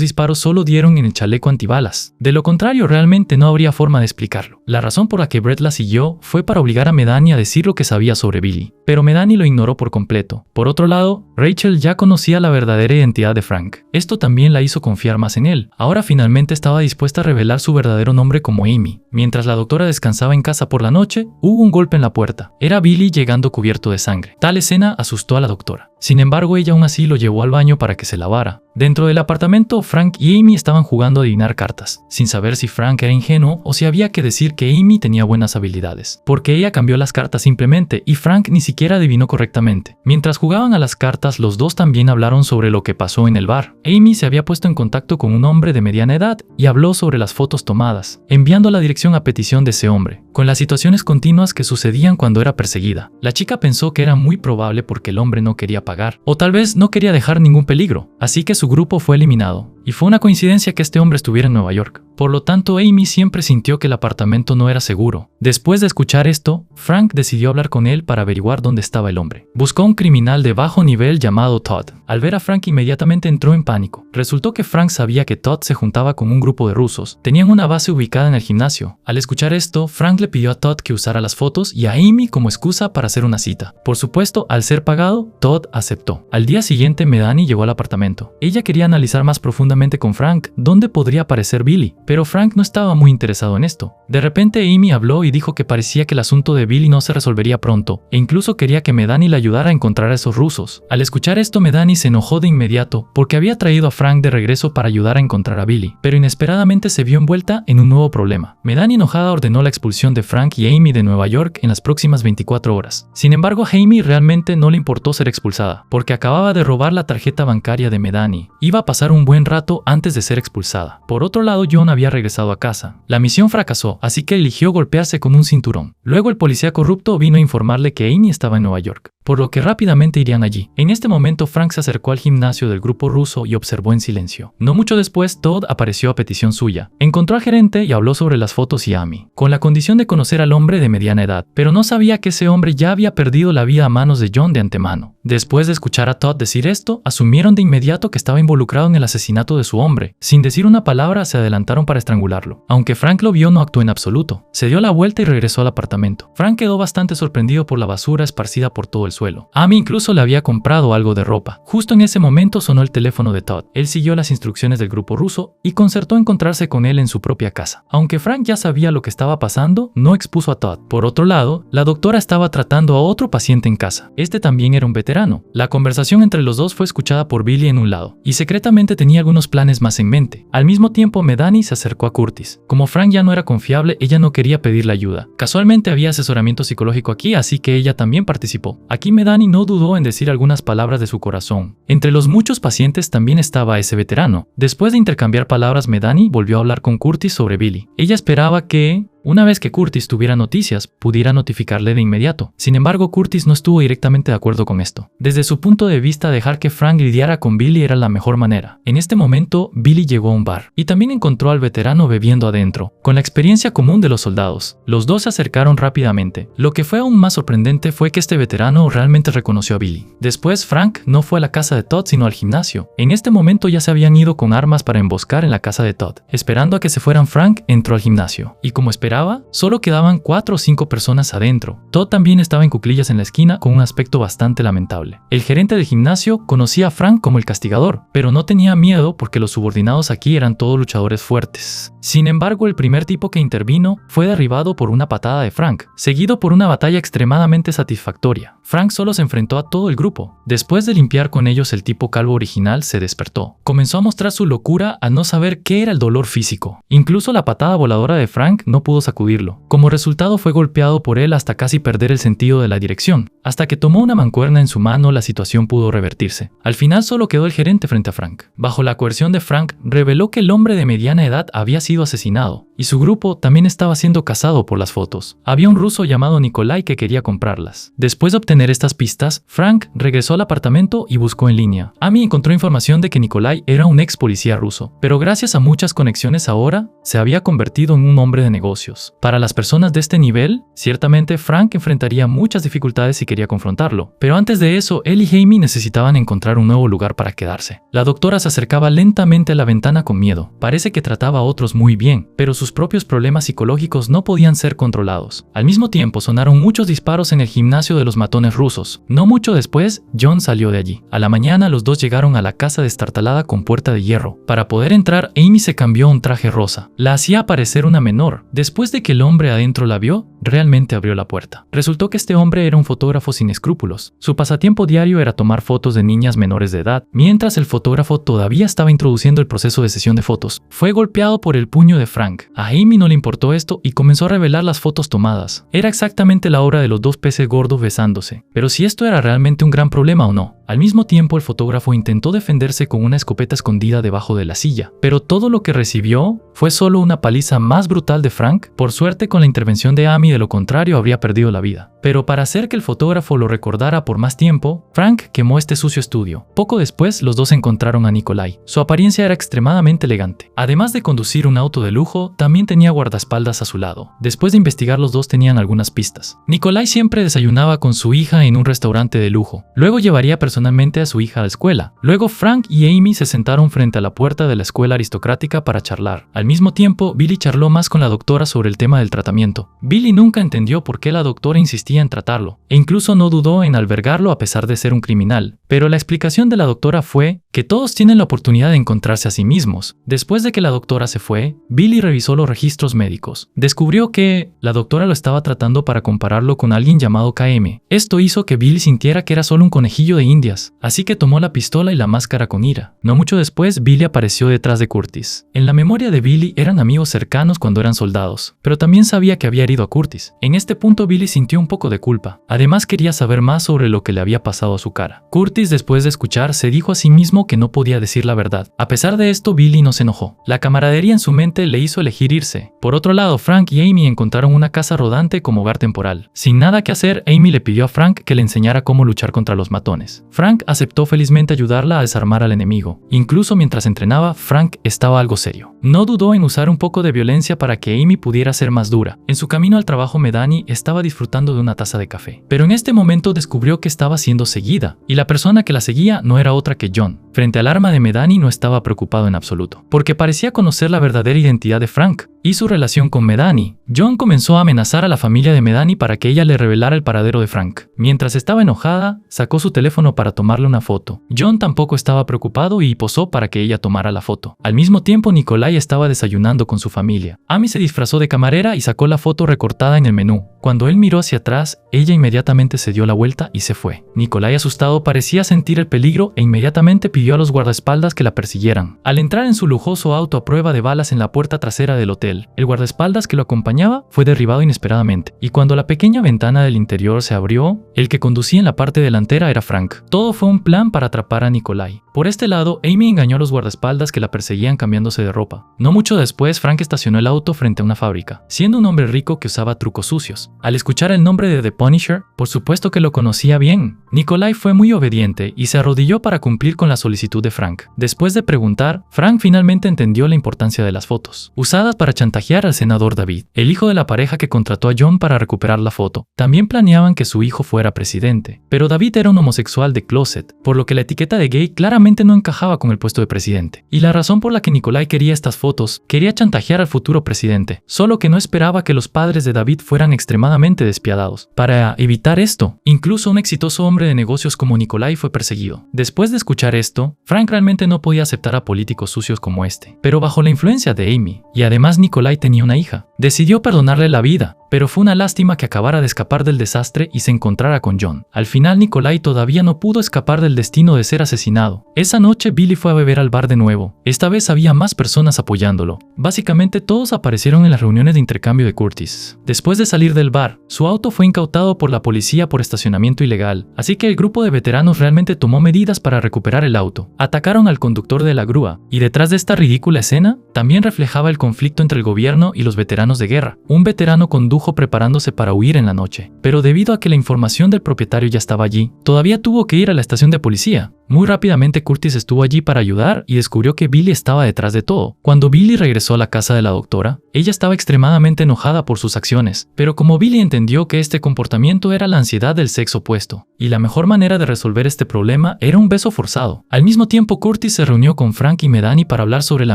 disparos solo dieron en el chaleco antibalas. De lo contrario, realmente no habría forma de explicarlo. La razón por la que Brett la siguió fue para obligar a Medani a decir lo que sabía sobre Billy, pero Medani lo ignoró por completo. Por otro lado, Rachel ya conocía la verdadera identidad de Frank. Esto también la hizo confiar más en él. Ahora finalmente estaba dispuesta a revelar su verdadero nombre como Amy. Mientras la doctora descansaba en casa por la noche, hubo un golpe en la puerta. Era Billy llegando cubierto de sangre. Tal escena asustó a la doctora. Sin embargo, ella aún así lo llevó al baño para que se lavara. Dentro del apartamento, Frank y Amy estaban jugando a adivinar cartas, sin saber si Frank era ingenuo o si había que decir que Amy tenía buenas habilidades, porque ella cambió las cartas simplemente y Frank ni siquiera adivinó correctamente. Mientras jugaban a las cartas, los dos también hablaron sobre lo que pasó en el bar. Amy se había puesto en contacto con un hombre de mediana edad y habló sobre las fotos tomadas, enviando la dirección a petición de ese hombre, con las situaciones continuas que sucedían cuando era perseguida. La chica pensó que era muy probable porque el hombre no quería pagar, o tal vez no quería dejar ningún peligro, así que su grupo fue eliminado. Y fue una coincidencia que este hombre estuviera en Nueva York. Por lo tanto, Amy siempre sintió que el apartamento no era seguro. Después de escuchar esto, Frank decidió hablar con él para averiguar dónde estaba el hombre. Buscó a un criminal de bajo nivel llamado Todd. Al ver a Frank, inmediatamente entró en pánico. Resultó que Frank sabía que Todd se juntaba con un grupo de rusos. Tenían una base ubicada en el gimnasio. Al escuchar esto, Frank le pidió a Todd que usara las fotos y a Amy como excusa para hacer una cita. Por supuesto, al ser pagado, Todd aceptó. Al día siguiente, Medani llegó al apartamento. Ella quería analizar más profundamente con Frank dónde podría aparecer Billy, pero Frank no estaba muy interesado en esto. De repente Amy habló y dijo que parecía que el asunto de Billy no se resolvería pronto, e incluso quería que Medani le ayudara a encontrar a esos rusos. Al escuchar esto, Medani se enojó de inmediato porque había traído a Frank de regreso para ayudar a encontrar a Billy, pero inesperadamente se vio envuelta en un nuevo problema. Medani, enojada, ordenó la expulsión de Frank y Amy de Nueva York en las próximas 24 horas. Sin embargo, a Amy realmente no le importó ser expulsada, porque acababa de robar la tarjeta bancaria de Medani. Iba a pasar un buen rato antes de ser expulsada. Por otro lado, John había regresado a casa. La misión fracasó, así que eligió golpearse con un cinturón. Luego el policía corrupto vino a informarle que Amy estaba en Nueva York, por lo que rápidamente irían allí. En este momento, Frank se acercó al gimnasio del grupo ruso y observó en silencio. No mucho después, Todd apareció a petición suya. Encontró al gerente y habló sobre las fotos y Amy, con la condición de conocer al hombre de mediana edad, pero no sabía que ese hombre ya había perdido la vida a manos de John de antemano. Después de escuchar a Todd decir esto, asumieron de inmediato que estaba involucrado en el asesinato de su hombre. Sin decir una palabra, se adelantaron para estrangularlo. Aunque Frank lo vio, no actuó en absoluto. Se dio la vuelta y regresó al apartamento. Frank quedó bastante sorprendido por la basura esparcida por todo el suelo. Amy incluso le había comprado algo de ropa. Justo en ese momento sonó el teléfono de Todd. Él siguió las instrucciones del grupo ruso y concertó encontrarse con él en su propia casa. Aunque Frank ya sabía lo que estaba pasando, no expuso a Todd. Por otro lado, la doctora estaba tratando a otro paciente en casa. Este también era un veterano. La conversación entre los dos fue escuchada por Billy en un lado, y secretamente tenía algunos planes más en mente. Al mismo tiempo, Medani se acercó a Curtis. Como Frank ya no era confiable, ella no quería pedirle ayuda. Casualmente había asesoramiento psicológico aquí, así que ella también participó. Aquí Medani no dudó en decir algunas palabras de su corazón. Entre los muchos pacientes también estaba ese veterano. Después de intercambiar palabras, Medani volvió a hablar con Curtis sobre Billy. Ella esperaba que, una vez que Curtis tuviera noticias, pudiera notificarle de inmediato. Sin embargo, Curtis no estuvo directamente de acuerdo con esto. Desde su punto de vista, dejar que Frank lidiara con Billy era la mejor manera. En este momento, Billy llegó a un bar y también encontró al veterano bebiendo adentro. Con la experiencia común de los soldados, los dos se acercaron rápidamente. Lo que fue aún más sorprendente fue que este veterano realmente reconoció a Billy. Después, Frank no fue a la casa de Todd, sino al gimnasio. En este momento ya se habían ido con armas para emboscar en la casa de Todd. Esperando a que se fueran, Frank entró al gimnasio y, como esperaba, esperaba, solo quedaban 4 o 5 personas adentro. Todd también estaba en cuclillas en la esquina con un aspecto bastante lamentable. El gerente del gimnasio conocía a Frank como el castigador, pero no tenía miedo porque los subordinados aquí eran todos luchadores fuertes. Sin embargo, el primer tipo que intervino fue derribado por una patada de Frank, seguido por una batalla extremadamente satisfactoria. Frank solo se enfrentó a todo el grupo. Después de limpiar con ellos, el tipo calvo original se despertó. Comenzó a mostrar su locura al no saber qué era el dolor físico. Incluso la patada voladora de Frank no pudo sacudirlo. Como resultado, fue golpeado por él hasta casi perder el sentido de la dirección. Hasta que tomó una mancuerna en su mano, la situación pudo revertirse. Al final solo quedó el gerente frente a Frank. Bajo la coerción de Frank, reveló que el hombre de mediana edad había sido asesinado, y su grupo también estaba siendo cazado por las fotos. Había un ruso llamado Nikolai que quería comprarlas. Después de obtener estas pistas, Frank regresó al apartamento y buscó en línea. Amy encontró información de que Nikolai era un ex policía ruso, pero gracias a muchas conexiones ahora, se había convertido en un hombre de negocios. Para las personas de este nivel, ciertamente Frank enfrentaría muchas dificultades si quería confrontarlo, pero antes de eso, él y Amy necesitaban encontrar un nuevo lugar para quedarse. La doctora se acercaba lentamente a la ventana con miedo. Parece que trataba a otros muy bien, pero sus propios problemas psicológicos no podían ser controlados. Al mismo tiempo, sonaron muchos disparos en el gimnasio de los matones rusos. No mucho después, John salió de allí. A la mañana, los dos llegaron a la casa destartalada con puerta de hierro. Para poder entrar, Amy se cambió a un traje rosa. La hacía parecer una menor. Después de que el hombre adentro la vio, realmente abrió la puerta. Resultó que este hombre era un fotógrafo sin escrúpulos. Su pasatiempo diario era tomar fotos de niñas menores de edad. Mientras el fotógrafo todavía estaba introduciendo el proceso de sesión de fotos, fue golpeado por el puño de Frank. A Amy no le importó esto y comenzó a revelar las fotos tomadas. Era exactamente la hora de los dos peces gordos besándose. Pero si esto era realmente un gran problema o no. Al mismo tiempo, el fotógrafo intentó defenderse con una escopeta escondida debajo de la silla, pero todo lo que recibió fue solo una paliza más brutal de Frank. Por suerte, con la intervención de Amy, de lo contrario habría perdido la vida. Pero para hacer que el fotógrafo lo recordara por más tiempo, Frank quemó este sucio estudio. Poco después, los dos encontraron a Nikolai. Su apariencia era extremadamente elegante. Además de conducir un auto de lujo, también tenía guardaespaldas a su lado. Después de investigar, los dos tenían algunas pistas. Nikolai siempre desayunaba con su hija en un restaurante de lujo. Luego llevaría personalmente a su hija a la escuela. Luego Frank y Amy se sentaron frente a la puerta de la escuela aristocrática para charlar. Al mismo tiempo, Billy charló más con la doctora sobre el tema del tratamiento. Billy nunca entendió por qué la doctora insistía en tratarlo, e incluso no dudó en albergarlo a pesar de ser un criminal. Pero la explicación de la doctora fue que todos tienen la oportunidad de encontrarse a sí mismos. Después de que la doctora se fue, Billy revisó los registros médicos. Descubrió que la doctora lo estaba tratando para compararlo con alguien llamado KM. Esto hizo que Billy sintiera que era solo un conejillo de indias, así que tomó la pistola y la máscara con ira. No mucho después, Billy apareció detrás de Curtis. En la memoria de Billy eran amigos cercanos cuando eran soldados, pero también sabía que había herido a Curtis. En este punto, Billy sintió un poco de culpa. Además, quería saber más sobre lo que le había pasado a su cara. Curtis, después de escuchar, se dijo a sí mismo que no podía decir la verdad. A pesar de esto, Billy no se enojó. La camaradería en su mente le hizo elegir irse. Por otro lado, Frank y Amy encontraron una casa rodante como hogar temporal. Sin nada que hacer, Amy le pidió a Frank que le enseñara cómo luchar contra los matones. Frank aceptó felizmente ayudarla a desarmar al enemigo. Incluso mientras entrenaba, Frank estaba algo serio. No dudó en usar un poco de violencia para que Amy pudiera ser más dura. En su camino al trabajo, Medani estaba disfrutando de una taza de café. Pero en este momento descubrió que estaba siendo seguida, y la persona que la seguía no era otra que John. Frente al arma de Medani no estaba preocupado en absoluto, porque parecía conocer la verdadera identidad de Frank y su relación con Medani. John comenzó a amenazar a la familia de Medani para que ella le revelara el paradero de Frank. Mientras estaba enojada, sacó su teléfono para tomarle una foto. John tampoco estaba preocupado y posó para que ella tomara la foto. Al mismo tiempo, Nikolai estaba desayunando con su familia. Amy se disfrazó de camarera y sacó la foto recortada en el menú. Cuando él miró hacia atrás, ella inmediatamente se dio la vuelta y se fue. Nikolai, asustado, parecía sentir el peligro e inmediatamente pidió a los guardaespaldas que la persiguieran. Al entrar en su lujoso auto a prueba de balas en la puerta trasera del hotel, el guardaespaldas que lo acompañaba fue derribado inesperadamente, y cuando la pequeña ventana del interior se abrió, el que conducía en la parte delantera era Frank. Todo fue un plan para atrapar a Nikolai. Por este lado, Amy engañó a los guardaespaldas que la perseguían cambiándose de ropa. No mucho después, Frank estacionó el auto frente a una fábrica, siendo un hombre rico que usaba trucos sucios. Al escuchar el nombre de The Punisher, por supuesto que lo conocía bien. Nikolai fue muy obediente y se arrodilló para cumplir con la solicitud de Frank. Después de preguntar, Frank finalmente entendió la importancia de las fotos, usadas para chantajear chantajear al senador David, el hijo de la pareja que contrató a John para recuperar la foto. También planeaban que su hijo fuera presidente, pero David era un homosexual de closet, por lo que la etiqueta de gay claramente no encajaba con el puesto de presidente. Y la razón por la que Nikolai quería estas fotos, quería chantajear al futuro presidente, solo que no esperaba que los padres de David fueran extremadamente despiadados. Para evitar esto, incluso un exitoso hombre de negocios como Nikolai fue perseguido. Después de escuchar esto, Frank realmente no podía aceptar a políticos sucios como este, pero bajo la influencia de Amy, y además Nikolai tenía una hija, decidió perdonarle la vida, pero fue una lástima que acabara de escapar del desastre y se encontrara con John. Al final Nikolai todavía no pudo escapar del destino de ser asesinado. Esa noche Billy fue a beber al bar de nuevo. Esta vez había más personas apoyándolo. Básicamente todos aparecieron en las reuniones de intercambio de Curtis. Después de salir del bar, su auto fue incautado por la policía por estacionamiento ilegal, así que el grupo de veteranos realmente tomó medidas para recuperar el auto. Atacaron al conductor de la grúa, y detrás de esta ridícula escena, también reflejaba el conflicto entre el gobierno y los veteranos de guerra. Un veterano condujo preparándose para huir en la noche, pero debido a que la información del propietario ya estaba allí, todavía tuvo que ir a la estación de policía. Muy rápidamente Curtis estuvo allí para ayudar y descubrió que Billy estaba detrás de todo. Cuando Billy regresó a la casa de la doctora, ella estaba extremadamente enojada por sus acciones, pero como Billy entendió que este comportamiento era la ansiedad del sexo opuesto, y la mejor manera de resolver este problema era un beso forzado. Al mismo tiempo Curtis se reunió con Frank y Medani para hablar sobre la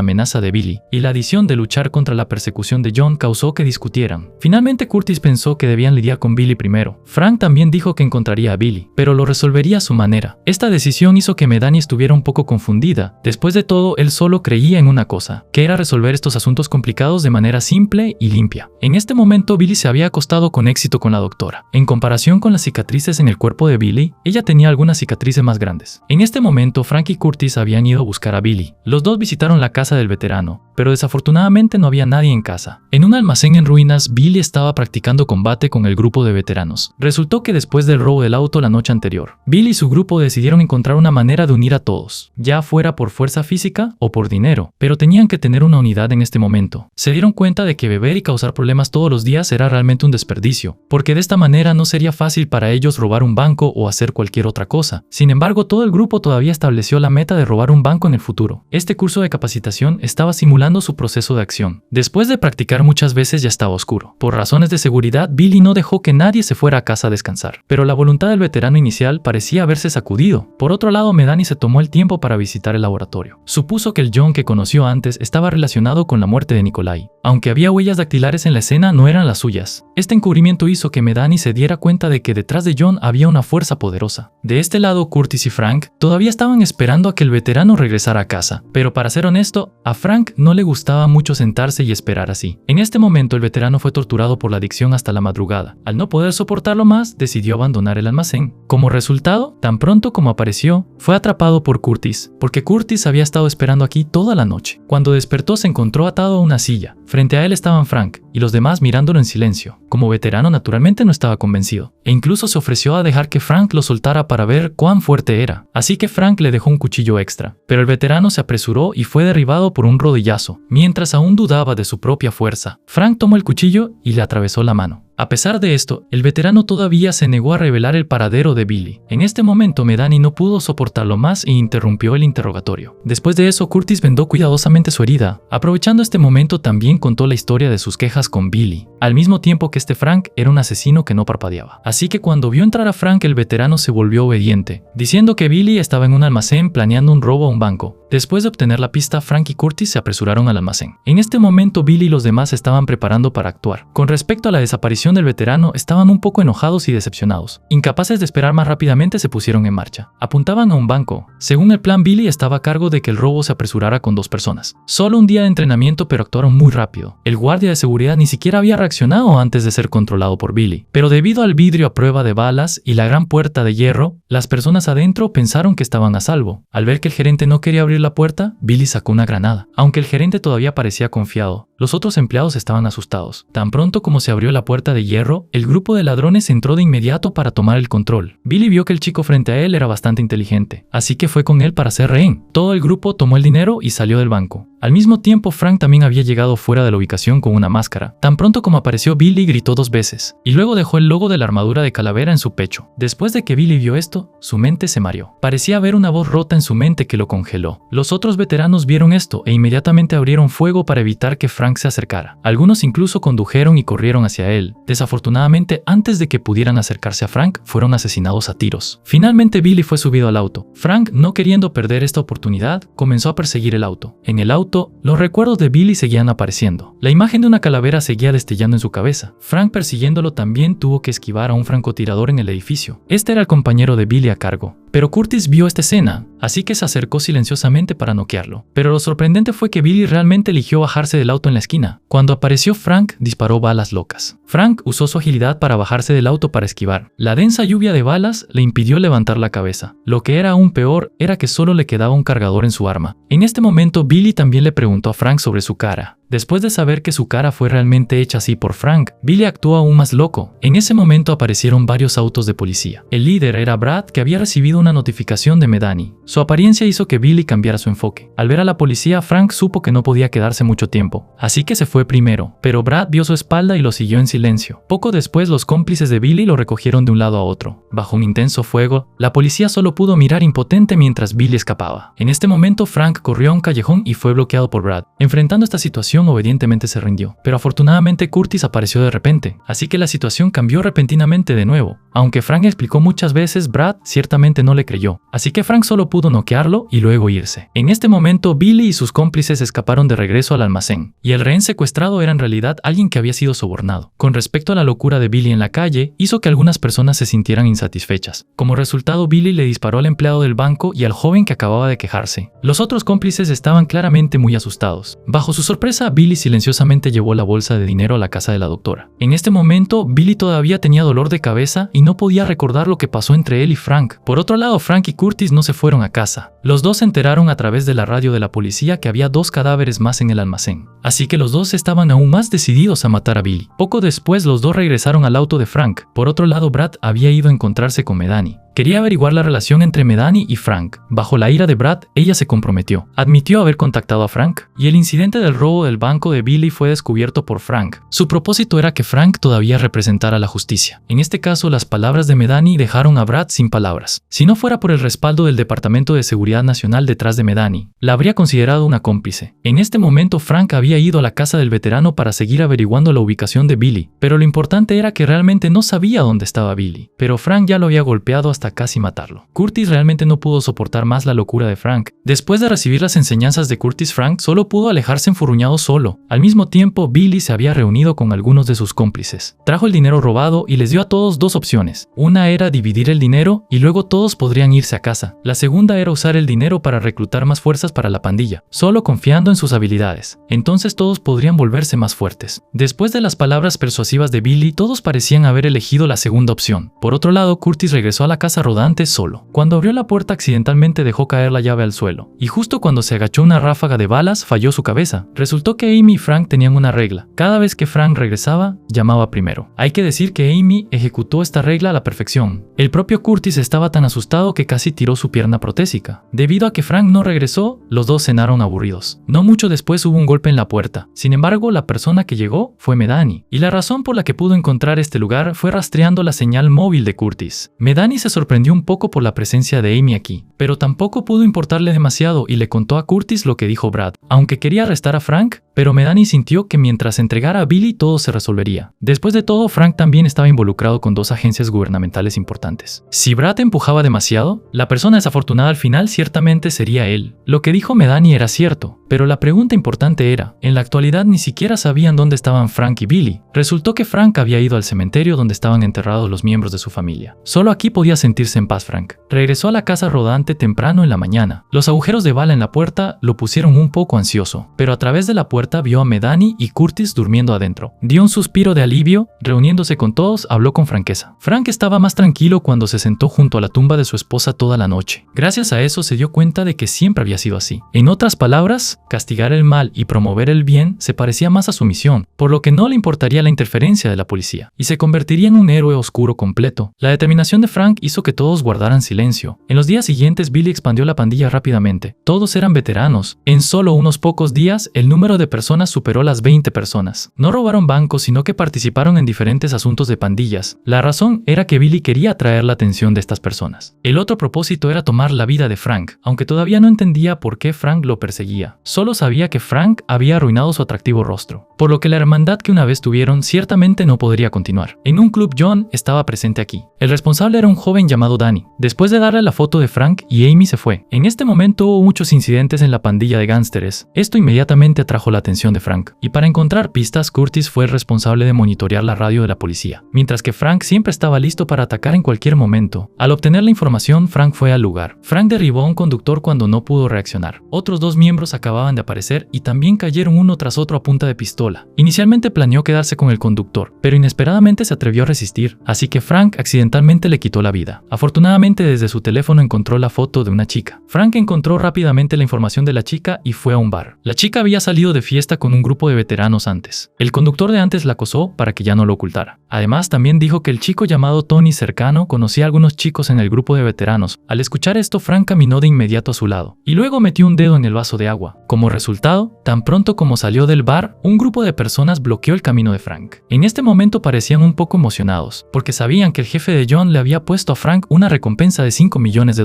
amenaza de Billy, y la adición de luchar contra la persecución de John causó que discutieran. Finalmente Curtis pensó que debían lidiar con Billy primero. Frank también dijo que encontraría a Billy, pero lo resolvería a su manera. Esta decisión hizo que Medani estuviera un poco confundida. Después de todo, él solo creía en una cosa, que era resolver estos asuntos complicados de manera simple y limpia. En este momento Billy se había acostado con éxito con la doctora. En comparación con las cicatrices en el cuerpo de Billy, ella tenía algunas cicatrices más grandes. En este momento Frank y Curtis habían ido a buscar a Billy. Los dos visitaron la casa del veterano, pero desafortunadamente no había nadie en casa. En un almacén en ruinas, Billy estaba practicando combate con el grupo de veteranos. Resultó que después del robo del auto la noche anterior, Billy y su grupo decidieron encontrar una manera de unir a todos, ya fuera por fuerza física o por dinero, pero tenían que tener una unidad en este momento. Se dieron cuenta de que beber y causar problemas todos los días era realmente un desperdicio, porque de esta manera no sería fácil para ellos robar un banco o hacer cualquier otra cosa. Sin embargo, todo el grupo todavía estableció la meta de robar un banco en el futuro. Este curso de capacitación estaba simulando su proceso de acción. Después de practicar muchas veces ya estaba oscuro. Por razones de seguridad, Billy no dejó que nadie se fuera a casa a descansar, pero la voluntad del veterano inicial parecía haberse sacudido. Por otro lado, Medani se tomó el tiempo para visitar el laboratorio. Supuso que el John que conoció antes estaba relacionado con la muerte de Nikolai. Aunque había huellas dactilares en la escena, no eran las suyas. Este encubrimiento hizo que Medani se diera cuenta de que detrás de John había una fuerza poderosa. De este lado, Curtis y Frank todavía estaban esperando a que el veterano regresara a casa, pero para ser honesto, a Frank no le gustaba mucho sentarse y esperar así. En este momento, el veterano fue torturado por la adicción hasta la madrugada. Al no poder soportarlo más, decidió abandonar el almacén. Como resultado, tan pronto como apareció, fue atrapado por Curtis, porque Curtis había estado esperando aquí toda la noche. Cuando despertó se encontró atado a una silla. Frente a él estaban Frank y los demás mirándolo en silencio. Como veterano naturalmente no estaba convencido, e incluso se ofreció a dejar que Frank lo soltara para ver cuán fuerte era. Así que Frank le dejó un cuchillo extra, pero el veterano se apresuró y fue derribado por un rodillazo. Mientras aún dudaba de su propia fuerza, Frank tomó el cuchillo y le atravesó la mano. A pesar de esto, el veterano todavía se negó a revelar el paradero de Billy. En este momento, Medani no pudo soportarlo más e interrumpió el interrogatorio. Después de eso, Curtis vendó cuidadosamente su herida. Aprovechando este momento, también contó la historia de sus quejas con Billy, al mismo tiempo que este Frank era un asesino que no parpadeaba. Así que cuando vio entrar a Frank, el veterano se volvió obediente, diciendo que Billy estaba en un almacén planeando un robo a un banco. Después de obtener la pista, Frank y Curtis se apresuraron al almacén. En este momento, Billy y los demás se estaban preparando para actuar. Con respecto a la desaparición del veterano, estaban un poco enojados y decepcionados. Incapaces de esperar más rápidamente, se pusieron en marcha. Apuntaban a un banco. Según el plan, Billy estaba a cargo de que el robo se apresurara con 2 personas. Solo un día de entrenamiento, pero actuaron muy rápido. El guardia de seguridad ni siquiera había reaccionado antes de ser controlado por Billy. Pero debido al vidrio a prueba de balas y la gran puerta de hierro, las personas adentro pensaron que estaban a salvo. Al ver que el gerente no quería abrir la puerta, Billy sacó una granada. Aunque el gerente todavía parecía confiado, los otros empleados estaban asustados. Tan pronto como se abrió la puerta de hierro, el grupo de ladrones entró de inmediato para tomar el control. Billy vio que el chico frente a él era bastante inteligente, así que fue con él para ser rehén. Todo el grupo tomó el dinero y salió del banco. Al mismo tiempo, Frank también había llegado fuera de la ubicación con una máscara. Tan pronto como apareció Billy, gritó 2 veces, y luego dejó el logo de la armadura de calavera en su pecho. Después de que Billy vio esto, su mente se mareó. Parecía haber una voz rota en su mente que lo congeló. Los otros veteranos vieron esto e inmediatamente abrieron fuego para evitar que Frank se acercara. Algunos incluso condujeron y corrieron hacia él. Desafortunadamente, antes de que pudieran acercarse a Frank, fueron asesinados a tiros. Finalmente, Billy fue subido al auto. Frank, no queriendo perder esta oportunidad, comenzó a perseguir el auto. En el auto, los recuerdos de Billy seguían apareciendo. La imagen de una calavera seguía destellando en su cabeza. Frank, persiguiéndolo, también tuvo que esquivar a un francotirador en el edificio. Este era el compañero de Billy a cargo. Pero Curtis vio esta escena, así que se acercó silenciosamente para noquearlo. Pero lo sorprendente fue que Billy realmente eligió bajarse del auto en la esquina. Cuando apareció Frank, disparó balas locas. Frank usó su agilidad para bajarse del auto para esquivar. La densa lluvia de balas le impidió levantar la cabeza. Lo que era aún peor era que solo le quedaba un cargador en su arma. En este momento, Billy también le preguntó a Frank sobre su cara. Después de saber que su cara fue realmente hecha así por Frank, Billy actuó aún más loco. En ese momento aparecieron varios autos de policía. El líder era Brad, que había recibido una notificación de Medani. Su apariencia hizo que Billy cambiara su enfoque. Al ver a la policía, Frank supo que no podía quedarse mucho tiempo, así que se fue primero, pero Brad vio su espalda y lo siguió en silencio. Poco después, los cómplices de Billy lo recogieron de un lado a otro. Bajo un intenso fuego, la policía solo pudo mirar impotente mientras Billy escapaba. En este momento, Frank corrió a un callejón y fue bloqueado por Brad. Enfrentando esta situación, obedientemente se rindió, pero afortunadamente Curtis apareció de repente, así que la situación cambió repentinamente de nuevo. Aunque Frank explicó muchas veces, Brad ciertamente no le creyó, así que Frank solo pudo noquearlo y luego irse. En este momento, Billy y sus cómplices escaparon de regreso al almacén, y el rehén secuestrado era en realidad alguien que había sido sobornado. Con respecto a la locura de Billy en la calle, hizo que algunas personas se sintieran insatisfechas. Como resultado, Billy le disparó al empleado del banco y al joven que acababa de quejarse. Los otros cómplices estaban claramente muy asustados. Bajo su sorpresa, Billy silenciosamente llevó la bolsa de dinero a la casa de la doctora. En este momento, Billy todavía tenía dolor de cabeza y no podía recordar lo que pasó entre él y Frank. Por otro lado, Frank y Curtis no se fueron a casa. Los dos se enteraron a través de la radio de la policía que había 2 cadáveres más en el almacén. Así que los dos estaban aún más decididos a matar a Billy. Poco después, los dos regresaron al auto de Frank. Por otro lado, Brad había ido a encontrarse con Medani. Quería averiguar la relación entre Medani y Frank. Bajo la ira de Brad, ella se comprometió. Admitió haber contactado a Frank, y el incidente del robo del banco de Billy fue descubierto por Frank. Su propósito era que Frank todavía representara la justicia. En este caso, las palabras de Medani dejaron a Brad sin palabras. Si no fuera por el respaldo del Departamento de Seguridad Nacional detrás de Medani, la habría considerado una cómplice. En este momento, Frank había ido a la casa del veterano para seguir averiguando la ubicación de Billy, pero lo importante era que realmente no sabía dónde estaba Billy. Pero Frank ya lo había golpeado hasta casi matarlo. Curtis realmente no pudo soportar más la locura de Frank. Después de recibir las enseñanzas de Curtis, Frank solo pudo alejarse enfurruñado solo. Al mismo tiempo, Billy se había reunido con algunos de sus cómplices. Trajo el dinero robado y les dio a todos 2 opciones. Una era dividir el dinero y luego todos podrían irse a casa. La segunda era usar el dinero para reclutar más fuerzas para la pandilla, solo confiando en sus habilidades. Entonces todos podrían volverse más fuertes. Después de las palabras persuasivas de Billy, todos parecían haber elegido la segunda opción. Por otro lado, Curtis regresó a la casa rodante solo. Cuando abrió la puerta, accidentalmente dejó caer la llave al suelo, y justo cuando se agachó, una ráfaga de balas falló su cabeza. Resultó que Amy y Frank tenían una regla. Cada vez que Frank regresaba, llamaba primero. Hay que decir que Amy ejecutó esta regla a la perfección. El propio Curtis estaba tan asustado que casi tiró su pierna protésica. Debido a que Frank no regresó, los dos cenaron aburridos. No mucho después hubo un golpe en la puerta. Sin embargo, la persona que llegó fue Medani, y la razón por la que pudo encontrar este lugar fue rastreando la señal móvil de Curtis. Medani se sorprendió un poco por la presencia de Amy aquí, pero tampoco pudo importarle demasiado y le contó a Curtis lo que dijo Brad. Aunque quería arrestar a Frank, pero Medani sintió que mientras entregara a Billy todo se resolvería. Después de todo, Frank también estaba involucrado con 2 agencias gubernamentales importantes. Si Brad empujaba demasiado, la persona desafortunada al final ciertamente sería él. Lo que dijo Medani era cierto, pero la pregunta importante era, en la actualidad ni siquiera sabían dónde estaban Frank y Billy. Resultó que Frank había ido al cementerio donde estaban enterrados los miembros de su familia. Solo aquí podía sentirse en paz Frank. Regresó a la casa rodante temprano en la mañana. Los agujeros de bala en la puerta lo pusieron un poco ansioso, pero a través de la puerta puerta vio a Medani y Curtis durmiendo adentro. Dio un suspiro de alivio, reuniéndose con todos, habló con franqueza. Frank estaba más tranquilo cuando se sentó junto a la tumba de su esposa toda la noche. Gracias a eso se dio cuenta de que siempre había sido así. En otras palabras, castigar el mal y promover el bien se parecía más a su misión, por lo que no le importaría la interferencia de la policía, y se convertiría en un héroe oscuro completo. La determinación de Frank hizo que todos guardaran silencio. En los días siguientes, Billy expandió la pandilla rápidamente. Todos eran veteranos. En solo unos pocos días, el número de personas superó las 20 personas. No robaron bancos, sino que participaron en diferentes asuntos de pandillas. La razón era que Billy quería atraer la atención de estas personas. El otro propósito era tomar la vida de Frank, aunque todavía no entendía por qué Frank lo perseguía. Solo sabía que Frank había arruinado su atractivo rostro, por lo que la hermandad que una vez tuvieron ciertamente no podría continuar. En un club, John estaba presente aquí. El responsable era un joven llamado Danny. Después de darle la foto de Frank y Amy se fue. En este momento hubo muchos incidentes en la pandilla de gángsteres. Esto inmediatamente atrajo la atención de Frank, y para encontrar pistas, Curtis fue el responsable de monitorear la radio de la policía, mientras que Frank siempre estaba listo para atacar en cualquier momento. Al obtener la información, Frank fue al lugar. Frank derribó a un conductor cuando no pudo reaccionar. Otros dos miembros acababan de aparecer y también cayeron uno tras otro a punta de pistola. Inicialmente planeó quedarse con el conductor, pero inesperadamente se atrevió a resistir, así que Frank accidentalmente le quitó la vida. Afortunadamente, desde su teléfono encontró la foto de una chica. Frank encontró rápidamente la información de la chica y fue a un bar. La chica había salido de fiesta con un grupo de veteranos antes. El conductor de antes la acosó para que ya no lo ocultara. Además, también dijo que el chico llamado Tony cercano conocía a algunos chicos en el grupo de veteranos. Al escuchar esto, Frank caminó de inmediato a su lado y luego metió un dedo en el vaso de agua. Como resultado, tan pronto como salió del bar, un grupo de personas bloqueó el camino de Frank. En este momento parecían un poco emocionados, porque sabían que el jefe de John le había puesto a Frank una recompensa de $5 millones.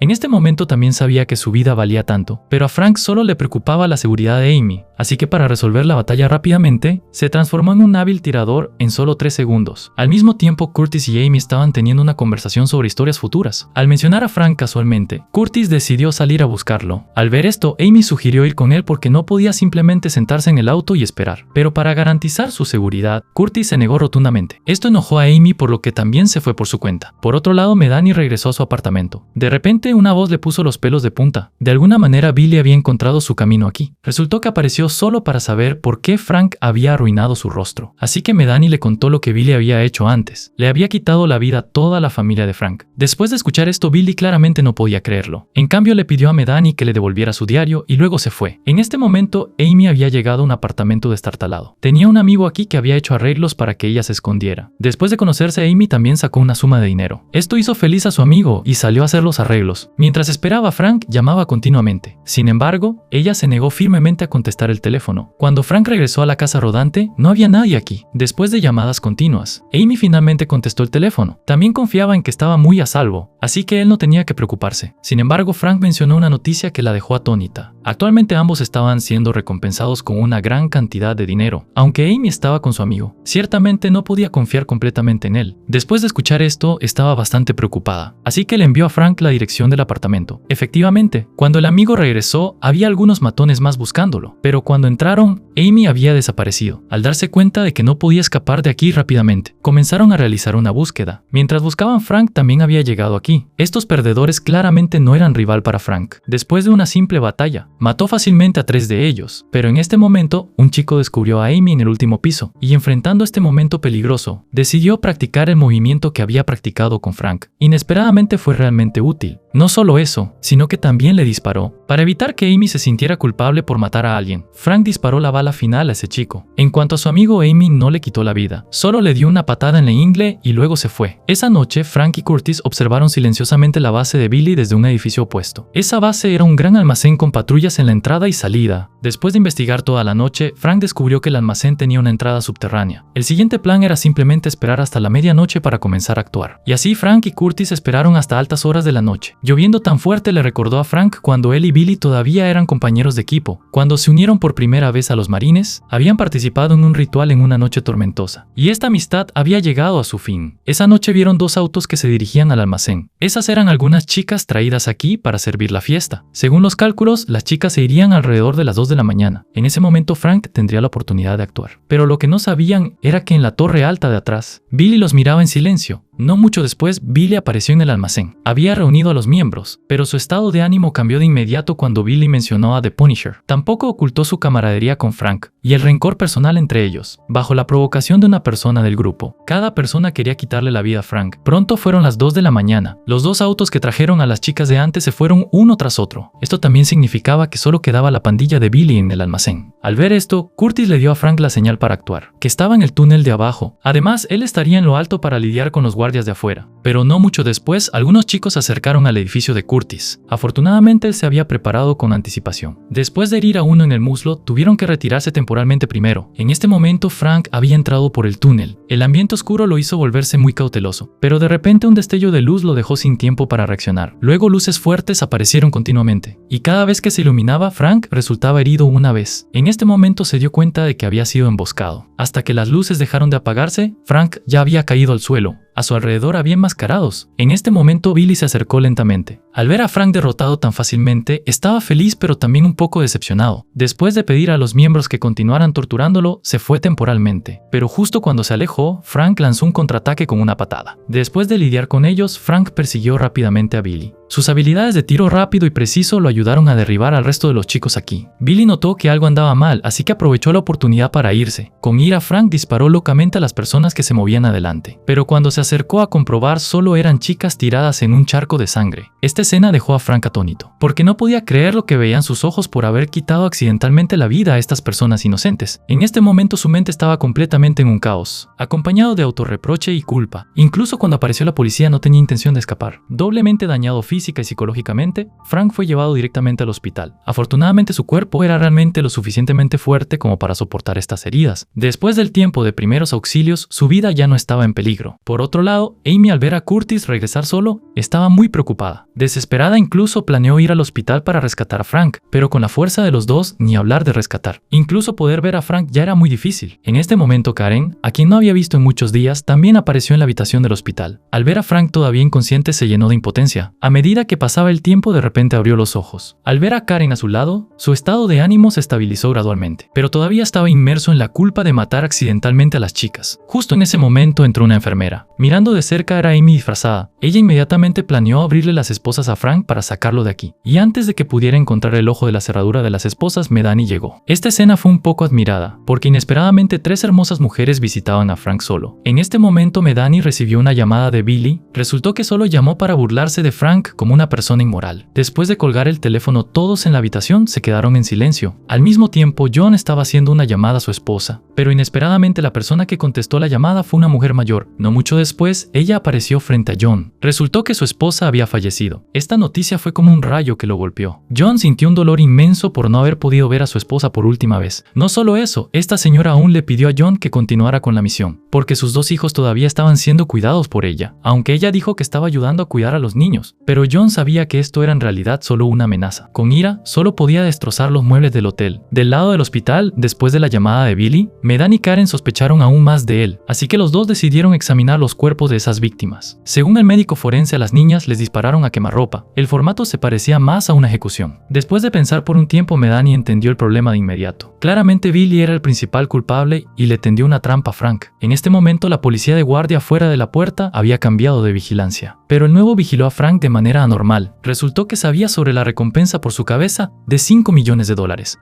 En este momento también sabía que su vida valía tanto, pero a Frank solo le preocupaba la seguridad de Amy, así que para resolver la batalla rápidamente, se transformó en un hábil tirador en solo 3 segundos. Al mismo tiempo, Curtis y Amy estaban teniendo una conversación sobre historias futuras. Al mencionar a Frank casualmente, Curtis decidió salir a buscarlo. Al ver esto, Amy sugirió ir con él porque no podía simplemente sentarse en el auto y esperar. Pero para garantizar su seguridad, Curtis se negó rotundamente. Esto enojó a Amy, por lo que también se fue por su cuenta. Por otro lado, Medani regresó a su apartamento. De repente, una voz le puso los pelos de punta. De alguna manera, Billy había encontrado su camino aquí. Resultó que apareció solo para saber por qué Frank había arruinado su rostro. Así que Medani le contó lo que Billy había hecho antes. Le había quitado la vida a toda la familia de Frank. Después de escuchar esto, Billy claramente no podía creerlo. En cambio, le pidió a Medani que le devolviera su diario y luego se fue. En este momento, Amy había llegado a un apartamento destartalado. Tenía un amigo aquí que había hecho arreglos para que ella se escondiera. Después de conocerse, Amy también sacó una suma de dinero. Esto hizo feliz a su amigo y salió a hacer los arreglos. Mientras esperaba, Frank llamaba continuamente. Sin embargo, ella se negó firmemente a contestar el teléfono. Cuando Frank regresó a la casa rodante, no había nadie aquí. Después de llamadas continuas, Amy finalmente contestó el teléfono. También confiaba en que estaba muy a salvo, así que él no tenía que preocuparse. Sin embargo, Frank mencionó una noticia que la dejó atónita. Actualmente ambos estaban siendo recompensados con una gran cantidad de dinero, aunque Amy estaba con su amigo. Ciertamente no podía confiar completamente en él. Después de escuchar esto, estaba bastante preocupada, así que le envió a Frank la dirección del apartamento. Efectivamente, cuando el amigo regresó, había algunos matones más buscándolo, pero cuando entraron, Amy había desaparecido. Al darse cuenta de que no podía escapar de aquí rápidamente, comenzaron a realizar una búsqueda. Mientras buscaban, Frank también había llegado aquí. Estos perdedores claramente no eran rival para Frank. Después de una simple batalla, mató fácilmente a 3 de ellos, pero en este momento, un chico descubrió a Amy en el último piso, y enfrentando este momento peligroso, decidió practicar el movimiento que había practicado con Frank. Inesperadamente fue realmente útil. No solo eso, sino que también le disparó. Para evitar que Amy se sintiera culpable por matar a alguien, Frank disparó la bala final a ese chico. En cuanto a su amigo, Amy no le quitó la vida, solo le dio una patada en la ingle y luego se fue. Esa noche, Frank y Curtis observaron silenciosamente la base de Billy desde un edificio opuesto. Esa base era un gran almacén con patrullas en la entrada y salida. Después de investigar toda la noche, Frank descubrió que el almacén tenía una entrada subterránea. El siguiente plan era simplemente esperar hasta la medianoche para comenzar a actuar. Y así Frank y Curtis esperaron hasta altas horas de la noche. Lloviendo tan fuerte le recordó a Frank cuando él y Billy todavía eran compañeros de equipo. Cuando se unieron por primera vez a los marines, habían participado en un ritual en una noche tormentosa. Y esta amistad había llegado a su fin. Esa noche vieron 2 autos que se dirigían al almacén. Esas eran algunas chicas traídas aquí para servir la fiesta. Según los cálculos, las chicas se irían alrededor de las 2 de la mañana. En ese momento Frank tendría la oportunidad de actuar. Pero lo que no sabían era que en la torre alta de atrás, Billy los miraba en silencio. No mucho después, Billy apareció en el almacén. Había reunido a los miembros, pero su estado de ánimo cambió de inmediato cuando Billy mencionó a The Punisher. Tampoco ocultó su camaradería con Frank y el rencor personal entre ellos. Bajo la provocación de una persona del grupo, cada persona quería quitarle la vida a Frank. Pronto fueron las 2 de la mañana. Los 2 autos que trajeron a las chicas de antes se fueron uno tras otro. Esto también significaba que solo quedaba la pandilla de Billy en el almacén. Al ver esto, Curtis le dio a Frank la señal para actuar, que estaba en el túnel de abajo. Además, él estaría en lo alto para lidiar con los guardias de afuera. Pero no mucho después, algunos chicos se acercaron al edificio de Curtis. Afortunadamente, él se había preparado con anticipación. Después de herir a uno en el muslo, tuvieron que retirarse temporalmente primero. En este momento, Frank había entrado por el túnel. El ambiente oscuro lo hizo volverse muy cauteloso, pero de repente un destello de luz lo dejó sin tiempo para reaccionar. Luego luces fuertes aparecieron continuamente, y cada vez que se iluminaba, Frank resultaba herido una vez. En este momento se dio cuenta de que había sido emboscado. Hasta que las luces dejaron de apagarse, Frank ya había caído al suelo. A su alrededor había enmascarados. En este momento Billy se acercó lentamente. Al ver a Frank derrotado tan fácilmente, estaba feliz pero también un poco decepcionado. Después de pedir a los miembros que continuaran torturándolo, se fue temporalmente. Pero justo cuando se alejó, Frank lanzó un contraataque con una patada. Después de lidiar con ellos, Frank persiguió rápidamente a Billy. Sus habilidades de tiro rápido y preciso lo ayudaron a derribar al resto de los chicos aquí. Billy notó que algo andaba mal, así que aprovechó la oportunidad para irse. Con ira, Frank disparó locamente a las personas que se movían adelante. Pero cuando se acercó a comprobar, solo eran chicas tiradas en un charco de sangre. Esta escena dejó a Frank atónito, porque no podía creer lo que veían sus ojos por haber quitado accidentalmente la vida a estas personas inocentes. En este momento su mente estaba completamente en un caos, acompañado de autorreproche y culpa. Incluso cuando apareció la policía no tenía intención de escapar. Doblemente dañado física y psicológicamente, Frank fue llevado directamente al hospital. Afortunadamente su cuerpo era realmente lo suficientemente fuerte como para soportar estas heridas. Después del tiempo de primeros auxilios, su vida ya no estaba en peligro. Por otro lado, Amy, al ver a Curtis regresar solo, estaba muy preocupada. Desesperada, incluso planeó ir al hospital para rescatar a Frank, pero con la fuerza de los dos, ni hablar de rescatar. Incluso poder ver a Frank ya era muy difícil. En este momento, Karen, a quien no había visto en muchos días, también apareció en la habitación del hospital. Al ver a Frank todavía inconsciente, se llenó de impotencia. A medida que pasaba el tiempo, de repente abrió los ojos. Al ver a Karen a su lado, su estado de ánimo se estabilizó gradualmente, pero todavía estaba inmerso en la culpa de matar accidentalmente a las chicas. Justo en ese momento entró una enfermera. Mirando de cerca era Amy disfrazada. Ella inmediatamente planeó abrirle las esposas a Frank para sacarlo de aquí. Y antes de que pudiera encontrar el ojo de la cerradura de las esposas, Medani llegó. Esta escena fue un poco admirada, porque inesperadamente 3 hermosas mujeres visitaban a Frank solo. En este momento Medani recibió una llamada de Billy. Resultó que solo llamó para burlarse de Frank como una persona inmoral. Después de colgar el teléfono, todos en la habitación se quedaron en silencio. Al mismo tiempo, John estaba haciendo una llamada a su esposa, pero inesperadamente la persona que contestó la llamada fue una mujer mayor. No mucho después, ella apareció frente a John. Resultó que su esposa había fallecido. Esta noticia fue como un rayo que lo golpeó. John sintió un dolor inmenso por no haber podido ver a su esposa por última vez. No solo eso, esta señora aún le pidió a John que continuara con la misión, porque sus 2 hijos todavía estaban siendo cuidados por ella, aunque ella dijo que estaba ayudando a cuidar a los niños. Pero John sabía que esto era en realidad solo una amenaza. Con ira, solo podía destrozar los muebles del hotel. Del lado del hospital, después de la llamada de Billy, Medan y Karen sospecharon aún más de él, así que los dos decidieron examinar los cuerpos de esas víctimas. Según el médico forense, a las niñas les dispararon a quemarropa. El formato se parecía más a una ejecución. Después de pensar por un tiempo, Medani entendió el problema de inmediato. Claramente Billy era el principal culpable y le tendió una trampa a Frank. En este momento, la policía de guardia fuera de la puerta había cambiado de vigilancia, pero el nuevo vigiló a Frank de manera anormal. Resultó que sabía sobre la recompensa por su cabeza de $5 millones.